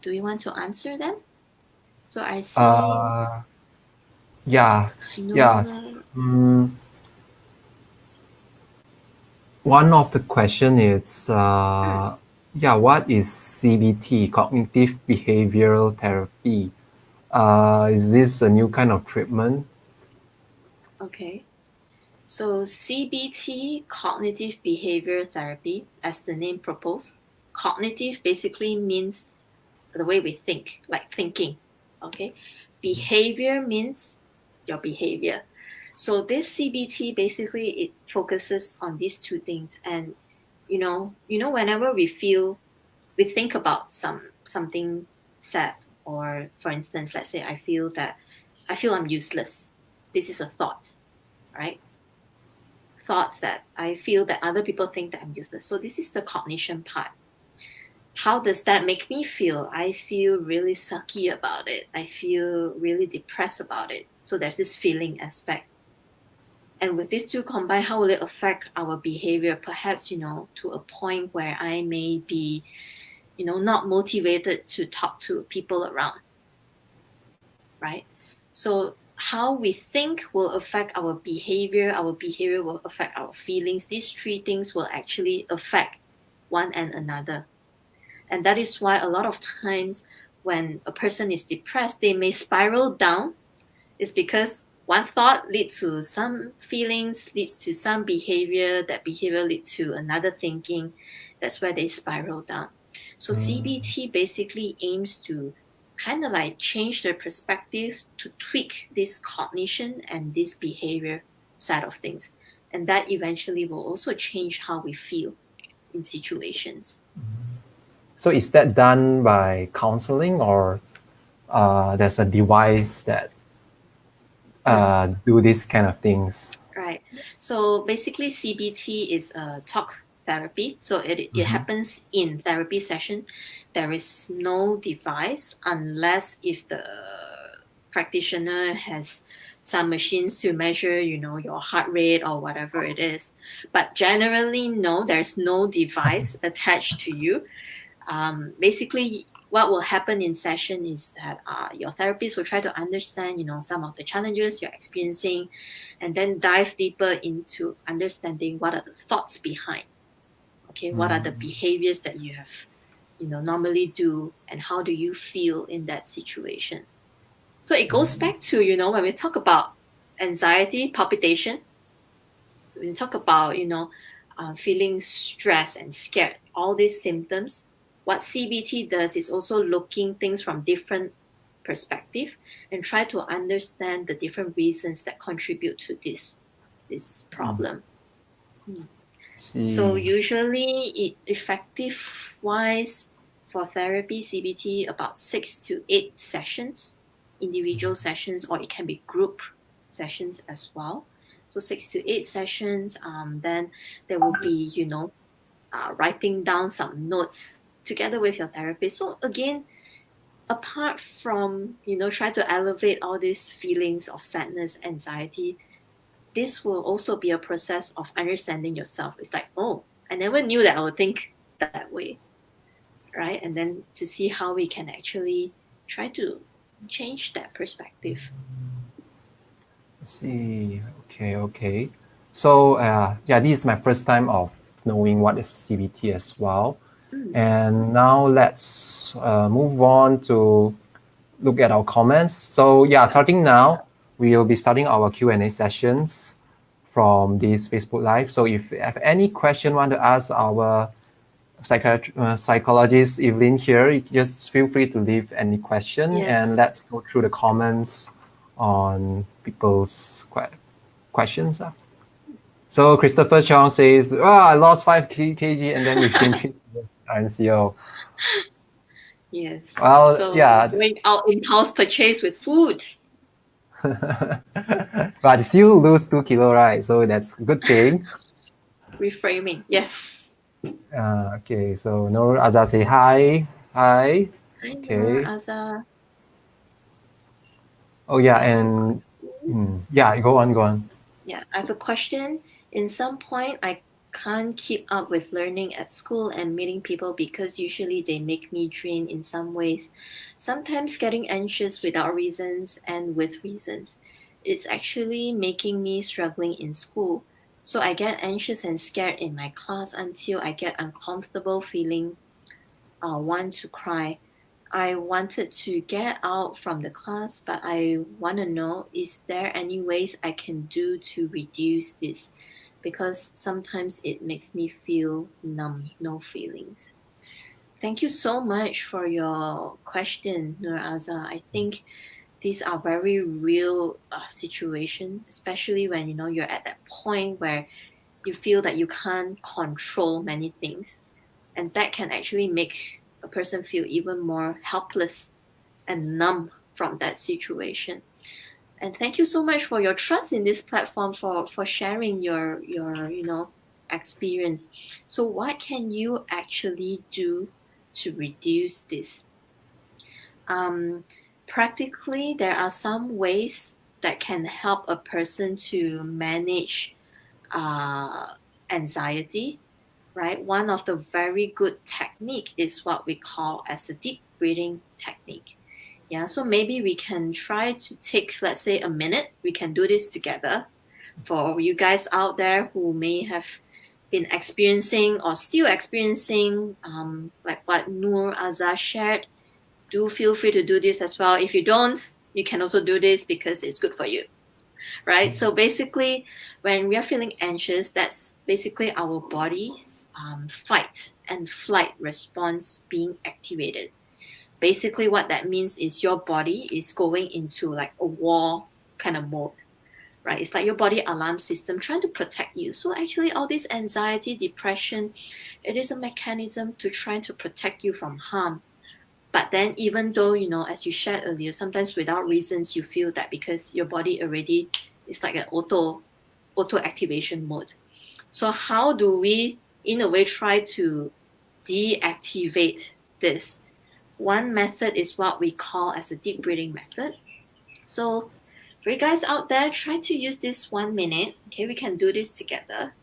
Do you want to answer them? So I see. Yeah. One of the question is, what is CBT, cognitive behavioral therapy? Is this a new kind of treatment? Okay. So CBT, cognitive behavior therapy, as the name proposed, cognitive basically means the way we think, like thinking. Okay. Behavior means your behavior. So this CBT basically, it focuses on these two things. And whenever we think about something sad, or for instance, let's say I feel I'm useless. This is a thought, right? Thought that I feel that other people think that I'm useless. So this is the cognition part. How does that make me feel? I feel really sucky about it. I feel really depressed about it. So there's this feeling aspect. And with these two combined, how will it affect our behavior? Perhaps, to a point where I may be, not motivated to talk to people around, right? So how we think will affect our behavior will affect our feelings. These three things will actually affect one and another. And that is why a lot of times when a person is depressed, they may spiral down. It's because one thought leads to some feelings, leads to some behavior, that behavior leads to another thinking. That's where they spiral down. So CBT basically aims to kind of like change their perspective, to tweak this cognition and this behavior side of things. And that eventually will also change how we feel in situations. So is that done by counseling, or there's a device that do these kind of things? Right. So basically CBT is a talk therapy. So it happens in therapy session. There is no device unless if the practitioner has some machines to measure, your heart rate or whatever it is. But generally, no, there's no device attached to you. Basically, what will happen in session is that your therapist will try to understand, some of the challenges you're experiencing, and then dive deeper into understanding what are the thoughts behind. Okay, what are the behaviors that you have, normally do, and how do you feel in that situation? So it goes back to, when we talk about anxiety, palpitation, when we talk about, feeling stressed and scared, all these symptoms, what CBT does is also looking things from different perspective and try to understand the different reasons that contribute to this problem. So usually effective wise for therapy, CBT, about 6 to 8 sessions, individual sessions, or it can be group sessions as well. So 6 to 8 sessions, then there will be, writing down some notes together with your therapist. So again, apart from, try to elevate all these feelings of sadness, anxiety, this will also be a process of understanding yourself. It's like, oh, I never knew that I would think that way, right? And then to see how we can actually try to change that perspective. See, okay. So this is my first time of knowing what is CBT as well. And now let's move on to look at our comments. So starting now, we will be starting our Q&A sessions from this Facebook Live. So if you have any question want to ask our psychologist Evelyn here, just feel free to leave any question. Yes. And let's go through the comments on people's questions. So Christopher Chong says, I lost 5 kg and then became NCO. Yes. Well, so yeah. Doing out impulse purchase with food. But still lose 2 kilo, right? So that's a good thing. Reframing, yes. Okay, so Nur Azza say hi. Hi. Okay. Nur Azza. Oh yeah, and go on. Yeah, I have a question. In some point, I can't keep up with learning at school and meeting people because usually they make me drain in some ways. Sometimes getting anxious without reasons and with reasons. It's actually making me struggling in school. So I get anxious and scared in my class until I get uncomfortable feeling, want to cry. I wanted to get out from the class, but I want to know, is there any ways I can do to reduce this? Because sometimes it makes me feel numb, no feelings. Thank you so much for your question, Nur Azza. I think these are very real situations, especially when you're at that point where you feel that you can't control many things, and that can actually make a person feel even more helpless and numb from that situation. And thank you so much for your trust in this platform, for sharing your experience. So what can you actually do to reduce this? Practically, there are some ways that can help a person to manage anxiety, right? One of the very good technique is what we call as a deep breathing technique. Yeah, so maybe we can try to take, let's say, a minute. We can do this together. For you guys out there who may have been experiencing or still experiencing, like what Nur Azza shared, do feel free to do this as well. If you don't, you can also do this because it's good for you, right? So basically, when we are feeling anxious, that's basically our body's fight and flight response being activated. Basically, what that means is your body is going into like a war kind of mode, right? It's like your body alarm system trying to protect you. So actually, all this anxiety, depression, it is a mechanism to try to protect you from harm. But then even though, as you shared earlier, sometimes without reasons, you feel that because your body already is like an auto activation mode. So how do we, in a way, try to deactivate this? One method is what we call as a deep breathing method. So for you guys out there, try to use this 1 minute. Okay, we can do this together.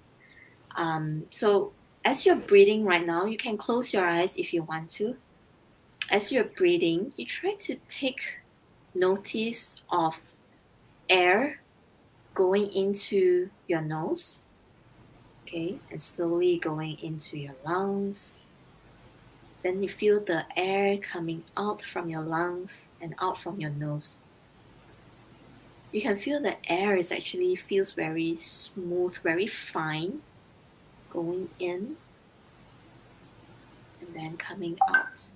So as you're breathing right now, you can close your eyes if you want to. As you're breathing, you try to take notice of air going into your nose, okay, and slowly going into your lungs. Then you feel the air coming out from your lungs and out from your nose. You can feel the air is actually feels very smooth, very fine, going in and then coming out.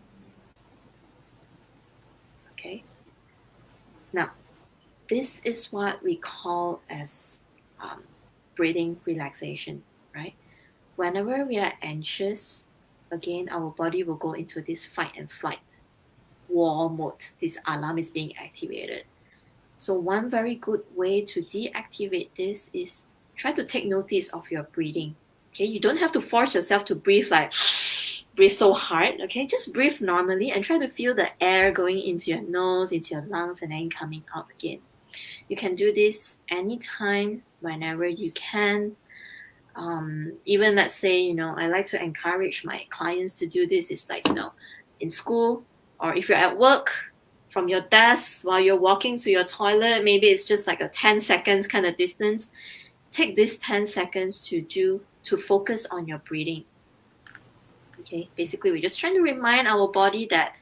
Okay. Now, this is what we call as breathing relaxation, right? Whenever we are anxious, again, our body will go into this fight and flight war mode. This alarm is being activated. So one very good way to deactivate this is try to take notice of your breathing. Okay, you don't have to force yourself to breathe breathe so hard. Okay, just breathe normally and try to feel the air going into your nose, into your lungs, and then coming out again. You can do this anytime, whenever you can. Even let's say, I like to encourage my clients to do this. It's in school, or if you're at work, from your desk while you're walking to your toilet, maybe it's just like a 10 seconds kind of distance. Take this 10 seconds to focus on your breathing. Okay, basically we're just trying to remind our body that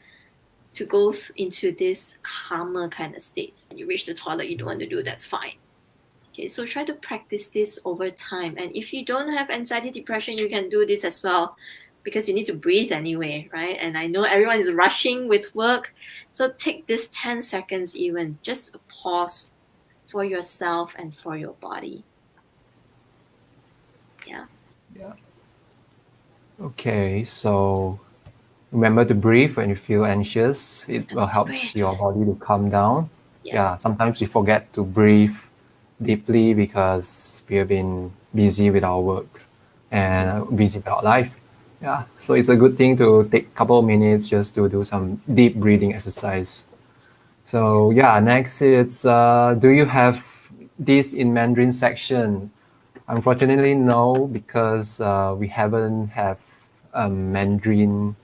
to go into this calmer kind of state. When you reach the toilet, you don't want to do, that's fine. Okay, so try to practice this over time. And if you don't have anxiety, depression, you can do this as well, because you need to breathe anyway, right? And I know everyone is rushing with work. So take this 10 seconds even, just a pause for yourself and for your body. Yeah. Okay, so remember to breathe when you feel anxious. It will help your body to calm down. Yeah, sometimes we forget to breathe deeply because we have been busy with our work and busy with our life. Yeah, so it's a good thing to take a couple of minutes just to do some deep breathing exercise. So yeah, next it's do you have this in Mandarin section? Unfortunately, no, because we haven't have a Mandarin.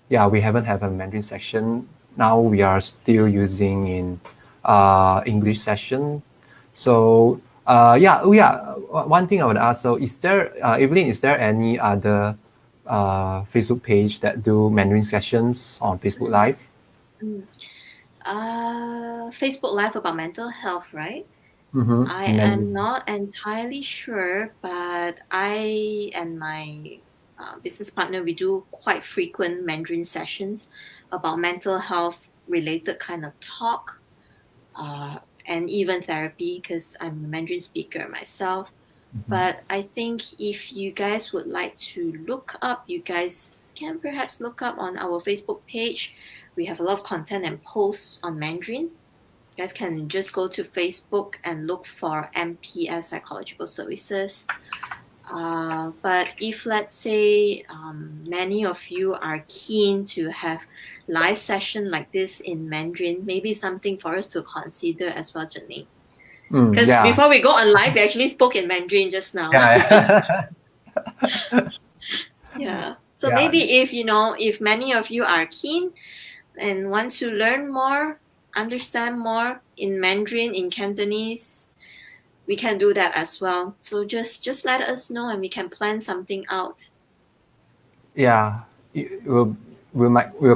Yeah, we haven't have a Mandarin section. Now we are still using in English session. So one thing I would ask. So is there, Evelyn? Is there any other Facebook page that do Mandarin sessions on Facebook Live? Facebook Live about mental health, right? Mm-hmm. I am not entirely sure, but I and my business partner, we do quite frequent Mandarin sessions about mental health related kind of talk, and even therapy, because I'm a Mandarin speaker myself. But I think if you guys would like to look up, you guys can perhaps look up on our Facebook page. We have a lot of content and posts on Mandarin. You guys can just go to Facebook and look for MPS Psychological Services. But if, let's say, many of you are keen to have live session like this in Mandarin, maybe something for us to consider as well, Janine. Because before we go on live, we actually spoke in Mandarin just now. Yeah. So maybe if many of you are keen and want to learn more, understand more in Mandarin, in Cantonese, we can do that as well. So just let us know and we can plan something out. Yeah, we'll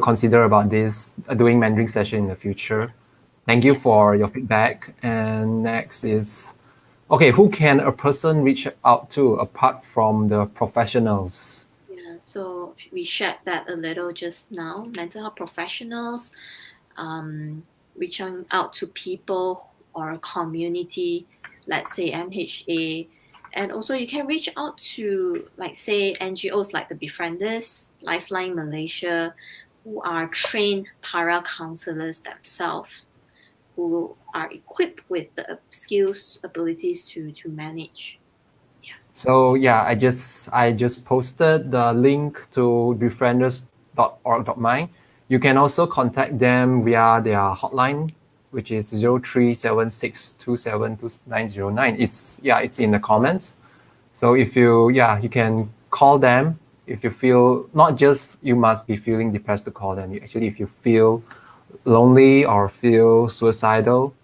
consider about this doing Mandarin session in the future. Thank you for your feedback. And next is, okay, who can a person reach out to apart from the professionals? Yeah, so we shared that a little just now. Mental health professionals, reaching out to people or a community, let's say MHA. And also you can reach out to, like, say, NGOs like the Befrienders, Lifeline Malaysia, who are trained para-counselors themselves, who are equipped with the skills, abilities to manage. Yeah. So yeah, I just posted the link to befrienders.org.my. You can also contact them via their hotline, which is 0376272909. It's in the comments. So if you can call them if you feel, not just you must be feeling depressed to call them. Actually, if you feel lonely or feel suicidal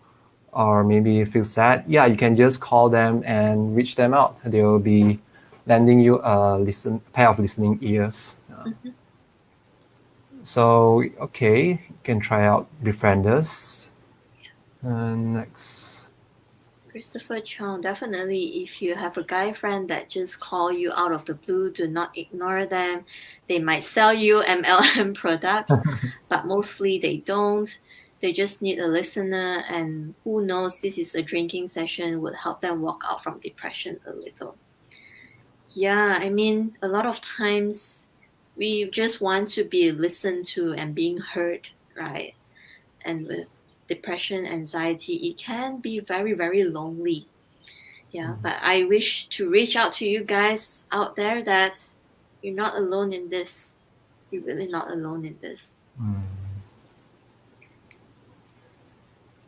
or maybe feel sad, you can just call them and reach them out. They will be lending you a pair of listening ears. So, okay, you can try out Befriend Us. And next. Christopher Chong, definitely if you have a guy friend that just call you out of the blue, do not ignore them. They might sell you MLM products, but mostly they don't. They just need a listener, and who knows, this is a drinking session would help them walk out from depression a little. Yeah, I mean, a lot of times we just want to be listened to and being heard, right? And with depression, anxiety, it can be very, very lonely. Yeah, but I wish to reach out to you guys out there that you're not alone in this. You're really not alone in this.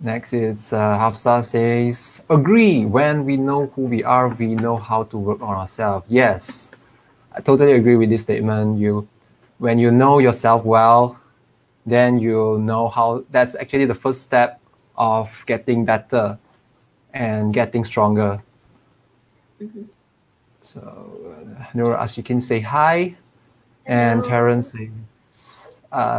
Next is Hafsa says, agree. When we know who we are, we know how to work on ourselves. Yes, I totally agree with this statement. When you know yourself well, then you know how. That's actually the first step of getting better and getting stronger. So, Nura Ashikin say hi. And Terence says,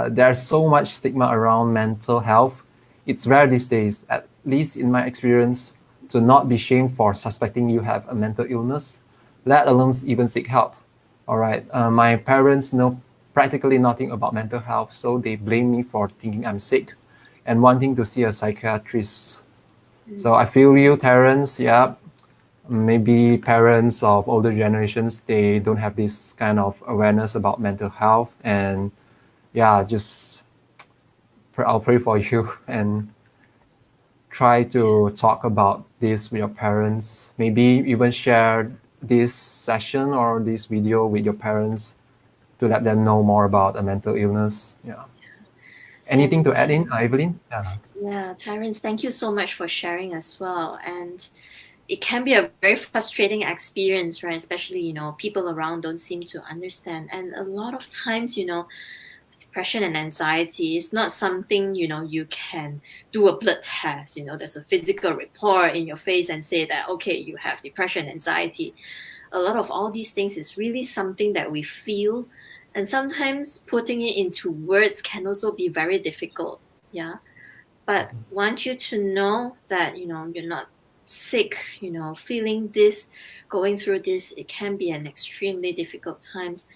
there's so much stigma around mental health. It's rare these days, at least in my experience, to not be shamed for suspecting you have a mental illness, let alone even seek help. All right. My parents know practically nothing about mental health, so they blame me for thinking I'm sick and wanting to see a psychiatrist. So I feel you, Terence. Yeah. Maybe parents of older generations, they don't have this kind of awareness about mental health. And I'll pray for you and try to talk about this with your parents. Maybe even share this session or this video with your parents to let them know more about a mental illness. Anything to add in, Evelyn? Yeah, Terence, thank you so much for sharing as well. And it can be a very frustrating experience, right? Especially, people around don't seem to understand. And a lot of times, depression and anxiety is not something, you can do a blood test, there's a physical report in your face and say that, okay, you have depression, anxiety. A lot of all these things is really something that we feel. And sometimes putting it into words can also be very difficult. Yeah. But want you to know that, you're not sick, feeling this, going through this, it can be an extremely difficult times.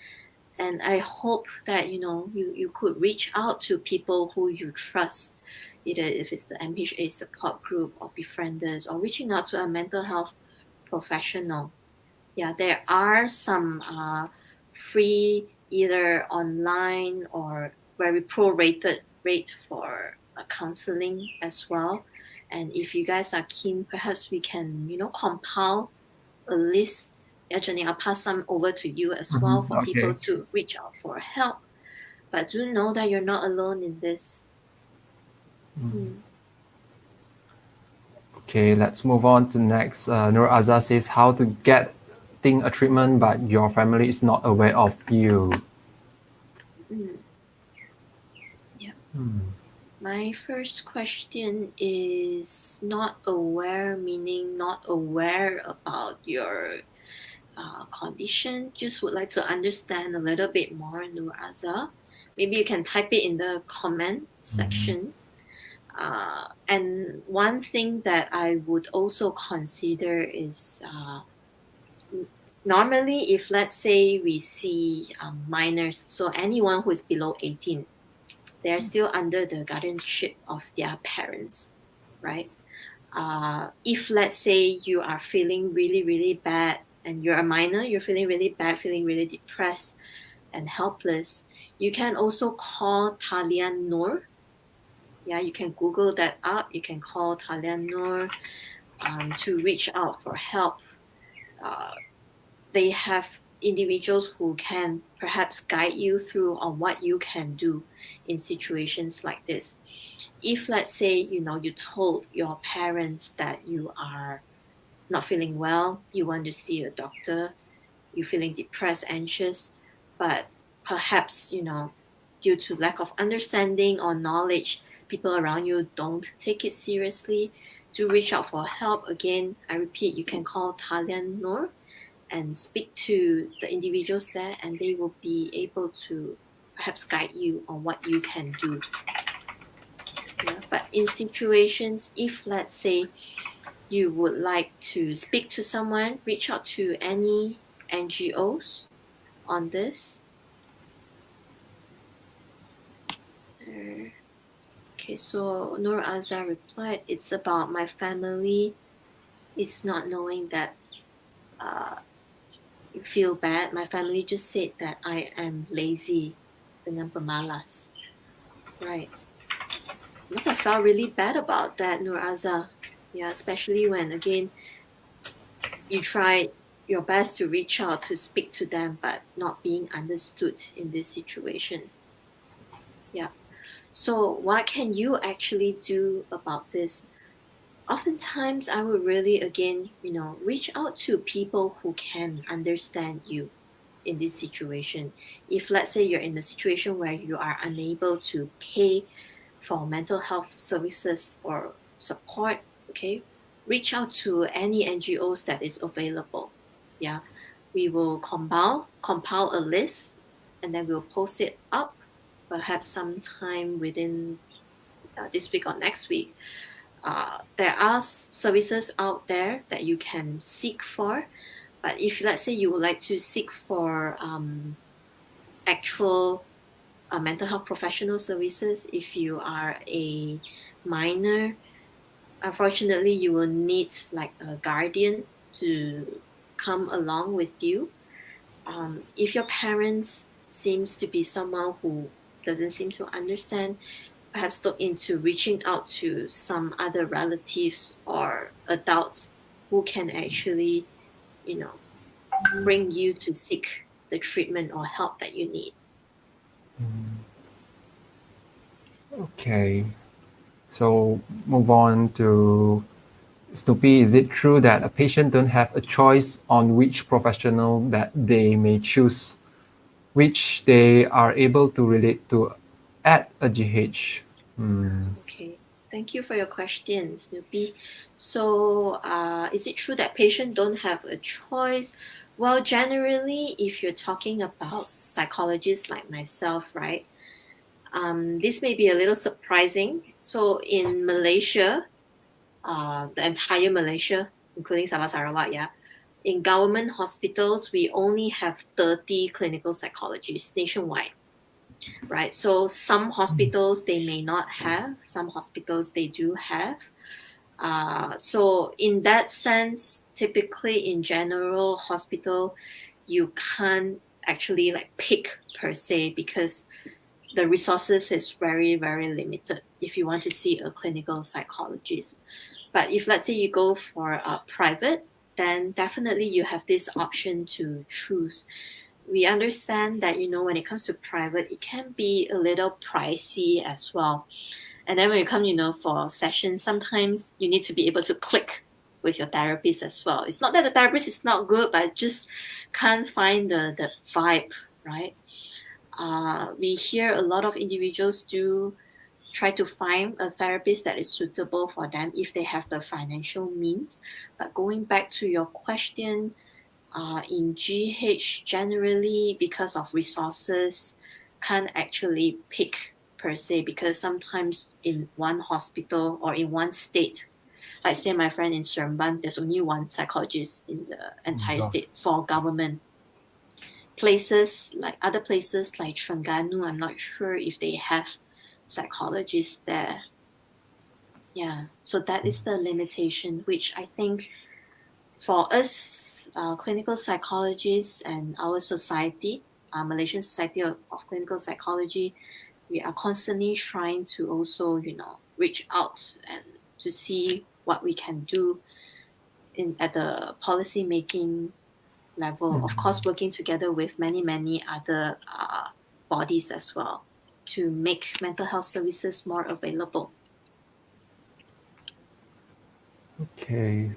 And I hope that, you could reach out to people who you trust, either if it's the MHA support group or befrienders, or reaching out to a mental health professional. Yeah, there are some free, either online or very prorated rate for counseling as well. And if you guys are keen, perhaps we can, compile a list. Yeah, Jenny, I'll pass some over to you as well for people to reach out for help. But do know that you're not alone in this. Okay, let's move on to next. Nur Azza says, how to getting a treatment but your family is not aware of you. Yeah. My first question is not aware, meaning not aware about your condition. Just would like to understand a little bit more, Nur Azza. Maybe you can type it in the comment section. And one thing that I would also consider is normally if let's say we see minors, so anyone who is below 18, they're still under the guardianship of their parents, right? If let's say you are feeling really, really bad and you're a minor, you're feeling really bad, feeling really depressed and helpless, you can also call Talian Noor. Yeah, you can Google that up. You can call Talian Noor to reach out for help. They have individuals who can perhaps guide you through on what you can do in situations like this. If let's say, you told your parents that you are not feeling well, you want to see a doctor, you're feeling depressed, anxious, but perhaps, due to lack of understanding or knowledge, people around you don't take it seriously, to reach out for help. Again, I repeat, you can call Talian Noor and speak to the individuals there, and they will be able to perhaps guide you on what you can do. Yeah. But in situations, if let's say you would like to speak to someone, reach out to any NGOs on this. Okay, so Nur Azhar replied, it's about my family. It's not knowing that you feel bad. My family just said that I am lazy dengan pemalas. Right. Must have felt really bad about that, Nur Azhar. Yeah, especially when, again, you try your best to reach out to speak to them, but not being understood in this situation. Yeah. So what can you actually do about this? Oftentimes, I would really, again, reach out to people who can understand you in this situation. If let's say you're in a situation where you are unable to pay for mental health services or support, okay, reach out to any NGOs that is available. Yeah, we will compile a list, and then we'll post it up, perhaps sometime within this week or next week. There are services out there that you can seek for, but if let's say you would like to seek for actual mental health professional services, if you are a minor, unfortunately you will need like a guardian to come along with you. If your parents seems to be someone who doesn't seem to understand, perhaps look into reaching out to some other relatives or adults who can actually, bring you to seek the treatment or help that you need. Okay. So move on to Snoopy. Is it true that a patient don't have a choice on which professional that they may choose, which they are able to relate to at a GH? Okay, thank you for your question, Snoopy. So, is it true that patients don't have a choice? Well, generally, if you're talking about psychologists like myself, right, this may be a little surprising. So, in Malaysia, the entire Malaysia, including Sabah Sarawak, yeah, in government hospitals, we only have 30 clinical psychologists nationwide. Right, so some hospitals they may not have, some hospitals they do have. So in that sense, typically in general hospital, you can't actually like pick per se, because the resources is very, very limited if you want to see a clinical psychologist. But if let's say you go for a private, then definitely you have this option to choose. We understand that, when it comes to private, it can be a little pricey as well. And then when you come, for sessions, sometimes you need to be able to click with your therapist as well. It's not that the therapist is not good, but just can't find the vibe, right? We hear a lot of individuals do try to find a therapist that is suitable for them if they have the financial means. But going back to your question, in GH, generally, because of resources, can't actually pick per se, because sometimes in one hospital or in one state, like say my friend in Seremban, there's only one psychologist in the entire state for government. Other places like Terengganu, I'm not sure if they have psychologists there. Yeah, so that is the limitation, which I think for us, clinical psychologists and our society, Malaysian Society of Clinical Psychology, we are constantly trying to also, reach out and to see what we can do at the policy making level. Of course, working together with many other bodies as well to make mental health services more available. Okay.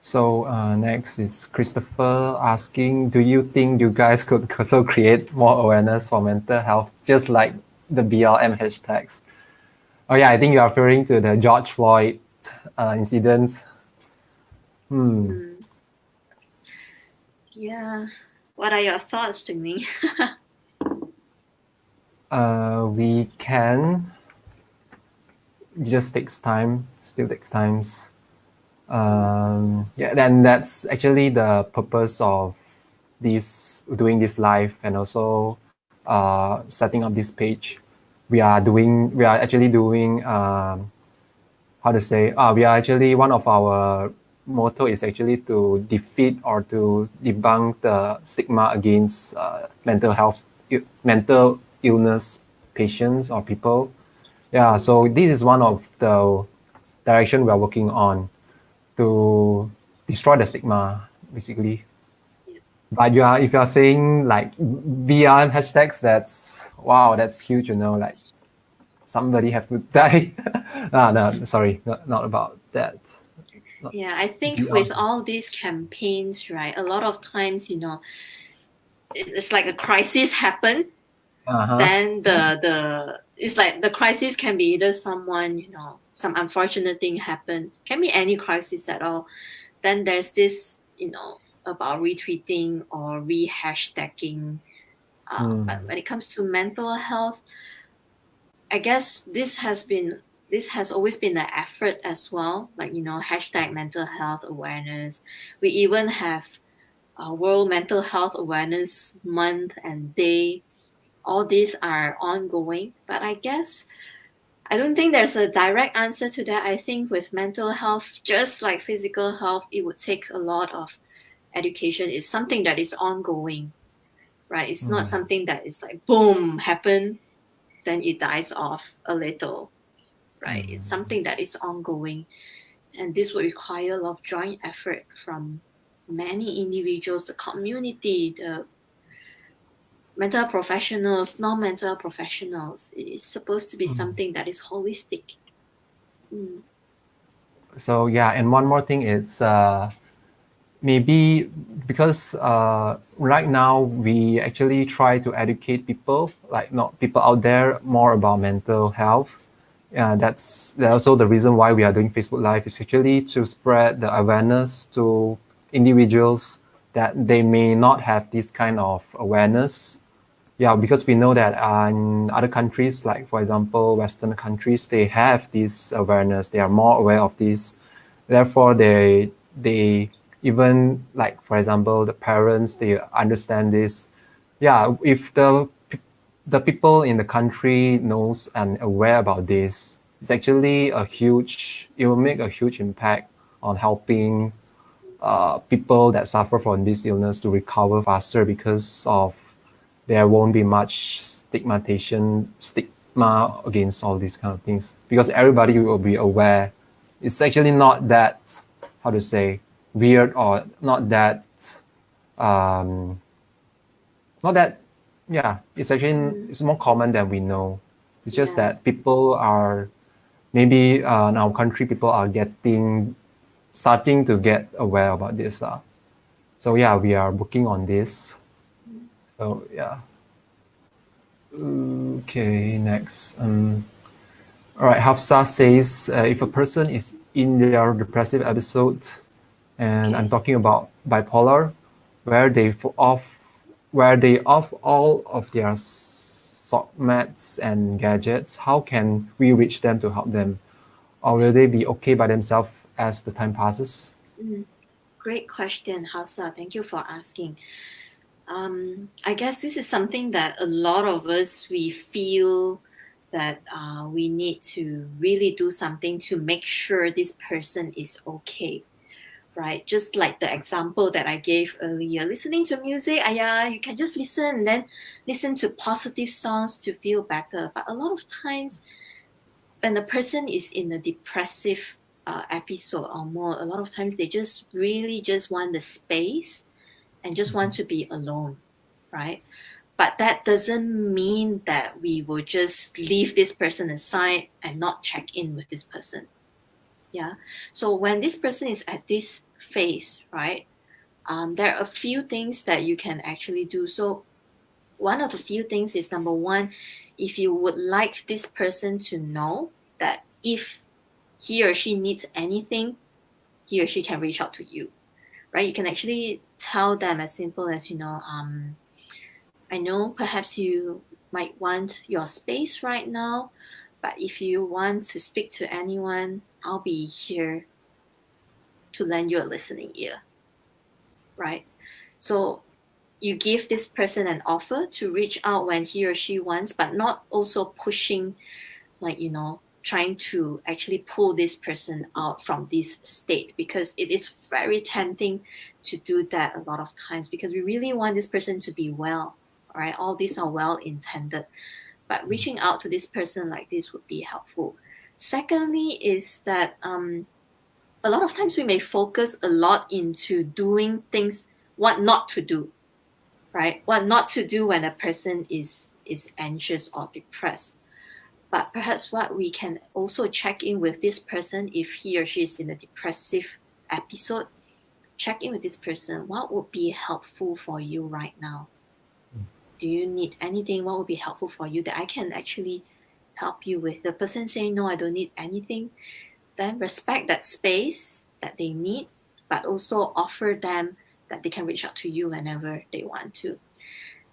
So next is Christopher asking, do you think you guys could also create more awareness for mental health, just like the BLM hashtags? Oh yeah, I think you are referring to the George Floyd incidents. Yeah. What are your thoughts, Jingming? We can. It just takes time. Still takes times. Yeah, then that's actually the purpose of doing this live, and also setting up this page. We are actually doing how to say, we are actually, one of our motto is actually to defeat or to debunk the stigma against mental illness patients or people. Yeah, so this is one of the direction we are working on, to destroy the stigma, basically. Yeah. But if you are saying like BLM hashtags, that's huge, like somebody have to die. No, sorry, not about that. Yeah, I think BLM. with all these campaigns, right, a lot of times, it's like a crisis happen. Then it's like the crisis can be either someone, some unfortunate thing happen, can be any crisis at all. Then there's this, about retweeting or rehashtagging. But when it comes to mental health, I guess this has always been an effort as well. Like, hashtag mental health awareness. We even have World Mental Health Awareness Month and Day. All these are ongoing, but I guess I don't think there's a direct answer to that. I think with mental health, just like physical health, it would take a lot of education. It's something that is ongoing, right? It's not something that is like boom, happen, then it dies off a little, right? It's something that is ongoing. And this will require a lot of joint effort from many individuals, the community, the mental professionals, non-mental professionals. It is supposed to be something that is holistic. So yeah, and one more thing is maybe because right now we actually try to educate people, like not people out there, more about mental health. Yeah, that's also the reason why we are doing Facebook Live, is actually to spread the awareness to individuals that they may not have this kind of awareness. Yeah, because we know that in other countries, like for example, Western countries, they have this awareness. They are more aware of this. Therefore, they even, like for example, the parents, they understand this. Yeah, if the people in the country knows and aware about this, it's actually it will make a huge impact on helping people that suffer from this illness to recover faster, because of there won't be much stigma against all these kind of things, because everybody will be aware. It's actually not that, how to say, weird, or not that not that yeah, it's actually it's more common than we know. It's just that people are, maybe in our country, people are starting to get aware about this. So yeah, we are working on this. So yeah. Okay, next. All right, Hafsa says, if a person is in their depressive episode, and I'm talking about bipolar, where they off all of their sock mats and gadgets, how can we reach them to help them? Or will they be okay by themselves as the time passes? Great question, Hafsa. Thank you for asking. I guess this is something that a lot of us, we feel that we need to really do something to make sure this person is okay, right? Just like the example that I gave earlier, listening to music, you can just listen and then listen to positive songs to feel better. But a lot of times when the person is in a depressive episode or more, a lot of times they just really just want the space and just want to be alone, right? But that doesn't mean that we will just leave this person aside and not check in with this person. Yeah. So when this person is at this phase, right, there are a few things that you can actually do. So one of the few things is, number one, if you would like this person to know that if he or she needs anything, he or she can reach out to you, right? You can actually tell them as simple as, I know perhaps you might want your space right now, but if you want to speak to anyone, I'll be here to lend you a listening ear, right? So you give this person an offer to reach out when he or she wants, but not also pushing, trying to actually pull this person out from this state, because it is very tempting to do that a lot of times because we really want this person to be well. All right, all these are well intended, but reaching out to this person like this would be helpful. Secondly, is that a lot of times we may focus a lot into doing things, what not to do, right? What not to do when a person is anxious or depressed. But perhaps what we can also check in with this person, if he or she is in a depressive episode, check in with this person. What would be helpful for you right now? Do you need anything? What would be helpful for you that I can actually help you with? The person saying, no, I don't need anything. Then respect that space that they need, but also offer them that they can reach out to you whenever they want to.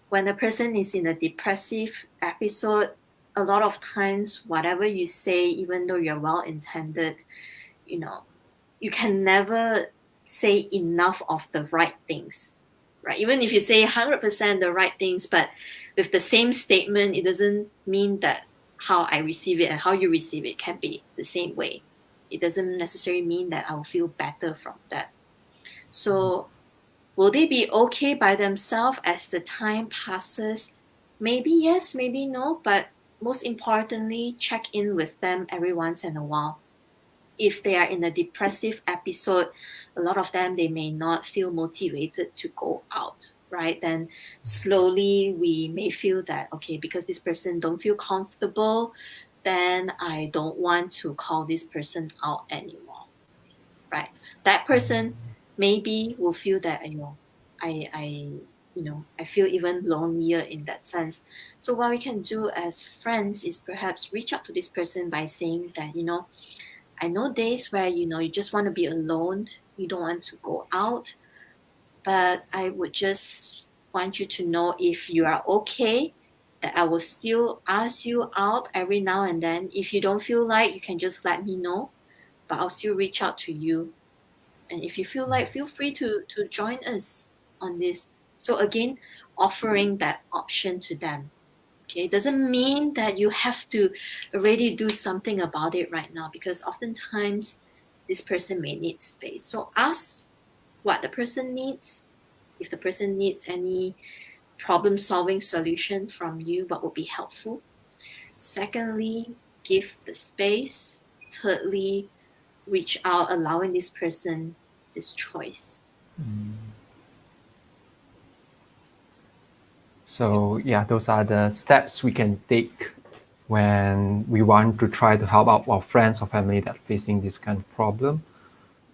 When a person is in a depressive episode, a lot of times, whatever you say, even though you're well intended, you can never say enough of the right things, right? Even if you say 100% the right things, but with the same statement, it doesn't mean that how I receive it and how you receive it can be the same way. It doesn't necessarily mean that I'll feel better from that. So will they be okay by themselves as the time passes? Maybe yes, maybe no, but most importantly, check in with them every once in a while. If they are in a depressive episode, a lot of them, they may not feel motivated to go out, right? Then slowly we may feel that, okay, because this person don't feel comfortable, then I don't want to call this person out anymore, right? That person maybe will feel that, I feel even lonelier in that sense. So what we can do as friends is perhaps reach out to this person by saying that, I know days where, you just want to be alone, you don't want to go out, but I would just want you to know if you are okay, that I will still ask you out every now and then. If you don't feel like, you can just let me know, but I'll still reach out to you. And if you feel like, feel free to join us on this. So again, offering that option to them. Okay, it doesn't mean that you have to already do something about it right now, because oftentimes this person may need space. So ask what the person needs. If the person needs any problem-solving solution from you, what would be helpful. Secondly, give the space. Thirdly, reach out, allowing this person this choice. So yeah, those are the steps we can take when we want to try to help out our friends or family that are facing this kind of problem.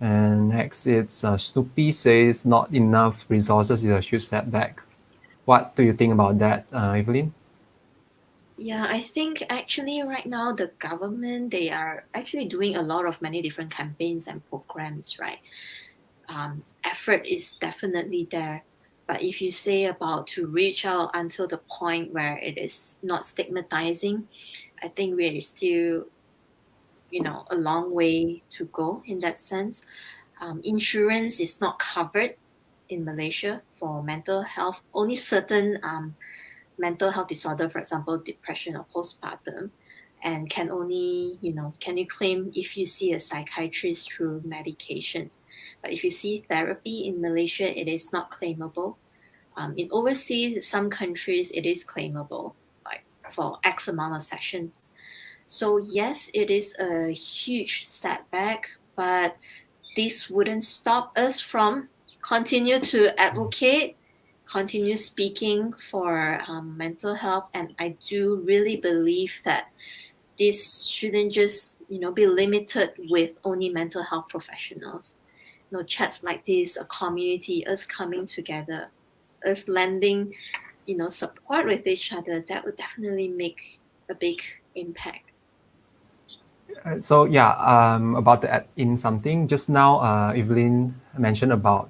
And next, it's Snoopy says not enough resources is a huge setback. What do you think about that, Evelyn? Yeah, I think actually right now the government, they are actually doing a lot of many different campaigns and programs, right? Effort is definitely there. But if you say about to reach out until the point where it is not stigmatizing, I think we're still, a long way to go in that sense. Insurance is not covered in Malaysia for mental health. Only certain mental health disorder, for example, depression or postpartum, and can only, can you claim if you see a psychiatrist through medication. But if you see therapy in Malaysia, it is not claimable. In overseas, some countries, it is claimable, like for X amount of session. So yes, it is a huge setback, but this wouldn't stop us from continue to advocate, continue speaking for mental health, and I do really believe that this shouldn't just be limited with only mental health professionals. Chats like this, a community, us coming together, us lending support with each other, that would definitely make a big impact. So yeah, about to add in something. Just now, Evelyn mentioned about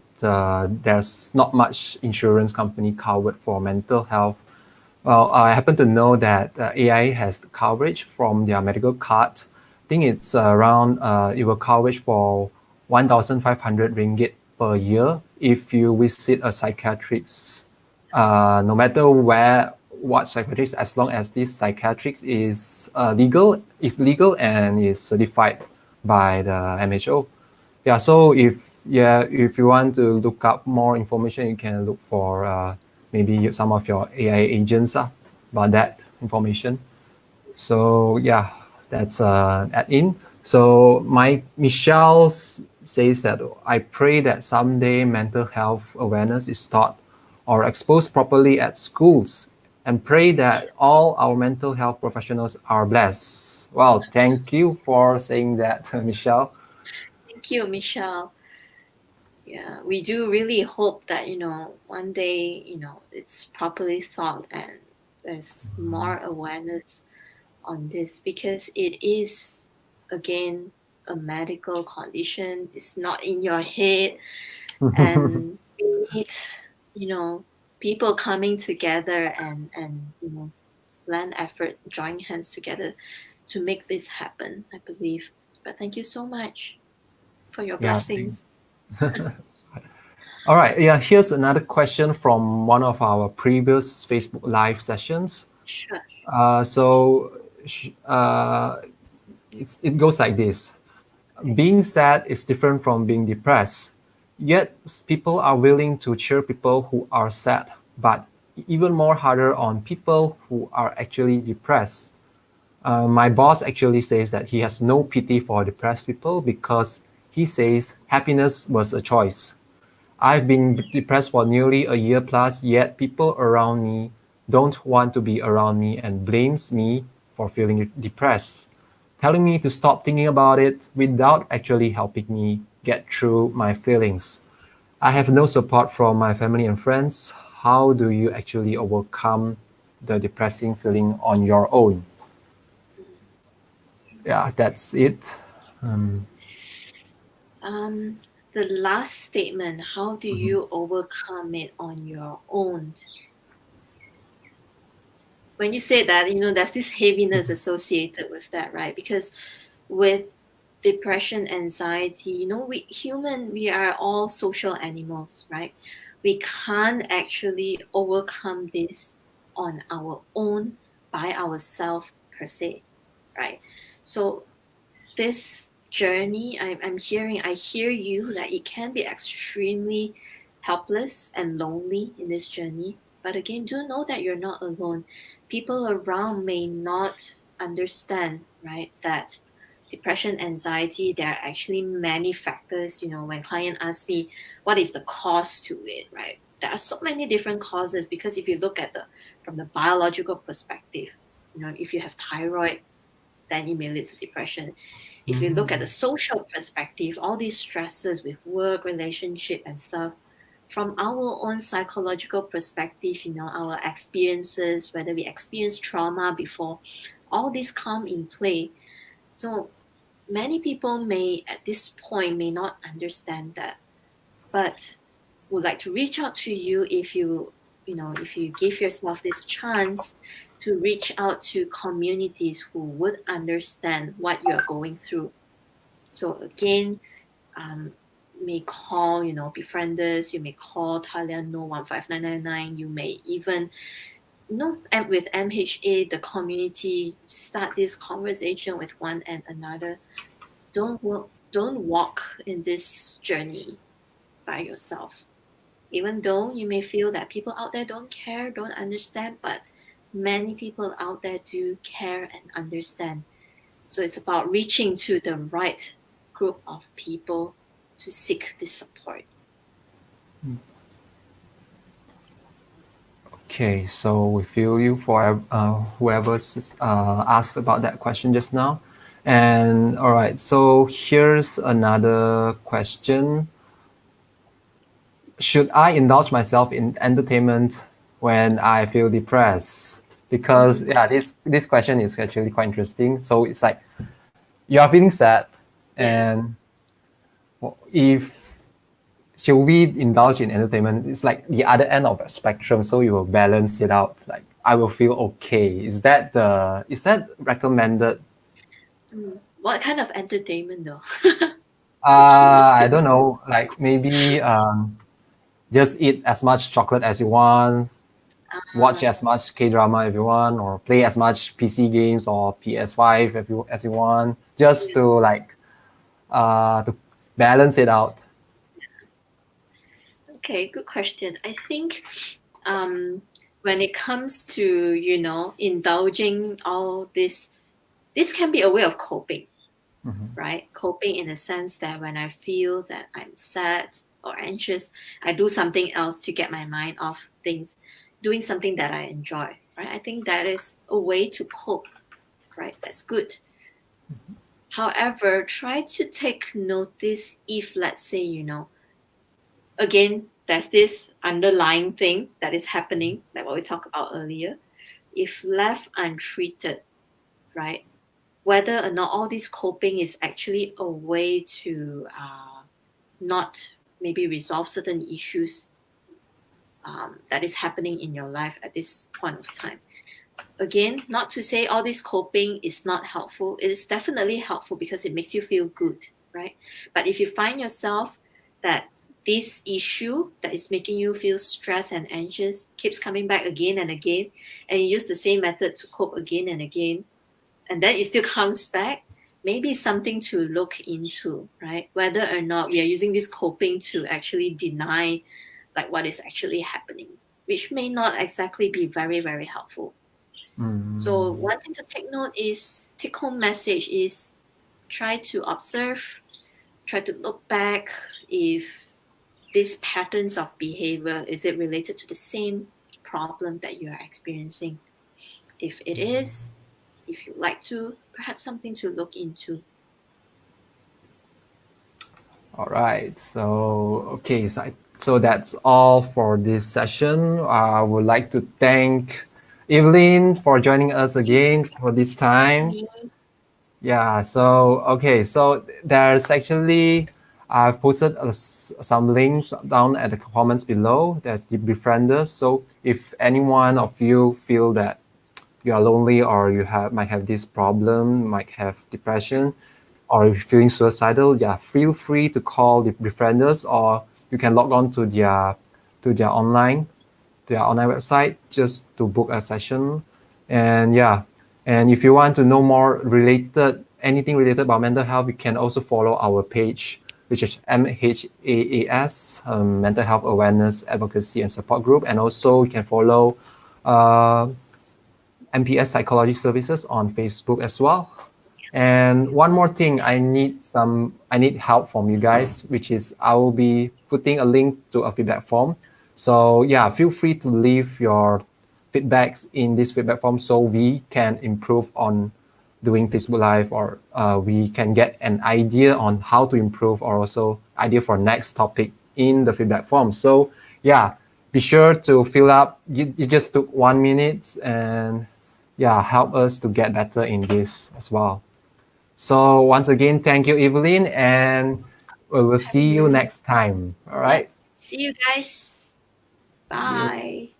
there's not much insurance company covered for mental health. Well, I happen to know that AI has coverage from their medical card. I think it's around it will coverage for 1,500 ringgit per year if you visit a psychiatrist. No matter what psychiatrist, as long as this psychiatrist is legal and is certified by the MHO. Yeah. So if you want to look up more information, you can look for maybe some of your AI agents about that information. So yeah, that's add in. So Michelle says that I pray that someday mental health awareness is taught or exposed properly at schools, and pray that all our mental health professionals are blessed. Well, thank you for saying that, Michelle. Thank you, Michelle. Yeah, we do really hope that one day it's properly thought and there's more awareness on this, because it is, again, a medical condition. It's not in your head, and we need people coming together and plan effort, join hands together to make this happen, I believe. But thank you so much for your Yeah. blessings. All right. Yeah. Here's another question from one of our previous Facebook Live sessions. Sure. It goes like this. Being sad is different from being depressed. Yet people are willing to cheer people who are sad, but even more harder on people who are actually depressed. My boss actually says that he has no pity for depressed people because he says happiness was a choice. I've been depressed for nearly a year plus, yet people around me don't want to be around me and blames me for feeling depressed, telling me to stop thinking about it without actually helping me get through my feelings. I have no support from my family and friends. How do you actually overcome the depressing feeling on your own? Yeah, that's it. The last statement, how do you overcome it on your own? When you say that, there's this heaviness associated with that, right? Because with depression, anxiety, we are all social animals, right? We can't actually overcome this on our own by ourselves per se, right? So this journey, I hear you that it can be extremely helpless and lonely in this journey. But again, do know that you're not alone. People around may not understand, right? That depression, anxiety, there are actually many factors. When client asks me, what is the cause to it, right? There are so many different causes, because if you look at from the biological perspective, if you have thyroid, then it may lead to depression. If you look at the social perspective, all these stresses with work, relationship, and stuff, from our own psychological perspective, our experiences, whether we experienced trauma before, all these come in play. So many people at this point may not understand that, but would like to reach out to you if if you give yourself this chance to reach out to communities who would understand what you're going through. So again, you may call, befriend us, you may call Thailand No 15999, you may even, and with MHA, the community, start this conversation with one and another. Don't walk in this journey by yourself. Even though you may feel that people out there don't care, don't understand, but many people out there do care and understand. So it's about reaching to the right group of people to seek this support. Okay, so we feel you for whoever asked about that question just now. And all right, so here's another question. Should I indulge myself in entertainment when I feel depressed? Because yeah, this question is actually quite interesting. So it's like you are feeling sad, and if should we indulge in entertainment? It's like the other end of the spectrum, so you will balance it out. Like I will feel okay. Is that recommended? What kind of entertainment though? I don't know. Like maybe just eat as much chocolate as you want, watch as much K drama if you want, or play as much PC games or PS5 as you want, just to like to balance it out. Okay, good question. I think when it comes to, indulging all this can be a way of coping, right? Coping in the sense that when I feel that I'm sad or anxious, I do something else to get my mind off things, doing something that I enjoy, right? I think that is a way to cope, right? That's good. However, try to take notice if, let's say, again, there's this underlying thing that is happening, like what we talked about earlier. If left untreated, right, whether or not all this coping is actually a way to not maybe resolve certain issues that is happening in your life at this point of time. Again, not to say all this coping is not helpful. It is definitely helpful because it makes you feel good, right? But if you find yourself that this issue that is making you feel stressed and anxious keeps coming back again and again, and you use the same method to cope again and again, and then it still comes back, maybe something to look into, right? Whether or not we are using this coping to actually deny like what is actually happening, which may not exactly be very, very helpful. So one thing to take home message is try to observe, try to look back if these patterns of behavior, is it related to the same problem that you are experiencing? If it is, if you'd like to, perhaps something to look into. All right. So okay. So that's all for this session. I would like to thank Evelyn for joining us again for this time. Yeah. So okay. So there's actually I've posted some links down at the comments below. There's the befrienders. So if any one of you feel that you are lonely or might have this problem, might have depression, or if you're feeling suicidal, yeah, feel free to call the befrienders, or you can log on to their online website just to book a session. And yeah, and if you want to know more anything related about mental health, you can also follow our page, which is MHAAS, Mental Health Awareness Advocacy and Support Group. And also you can follow MPS Psychology Services on Facebook as well. And one more thing, I need help from you guys, which is I will be putting a link to a feedback form. So yeah, feel free to leave your feedbacks in this feedback form so we can improve on doing Facebook Live, or we can get an idea on how to improve, or also idea for next topic in the feedback form. So yeah, be sure to fill up. You just took 1 minute, and yeah, help us to get better in this as well. So once again, thank you, Evelyn, and we will see you next time. All right. See you guys. Bye.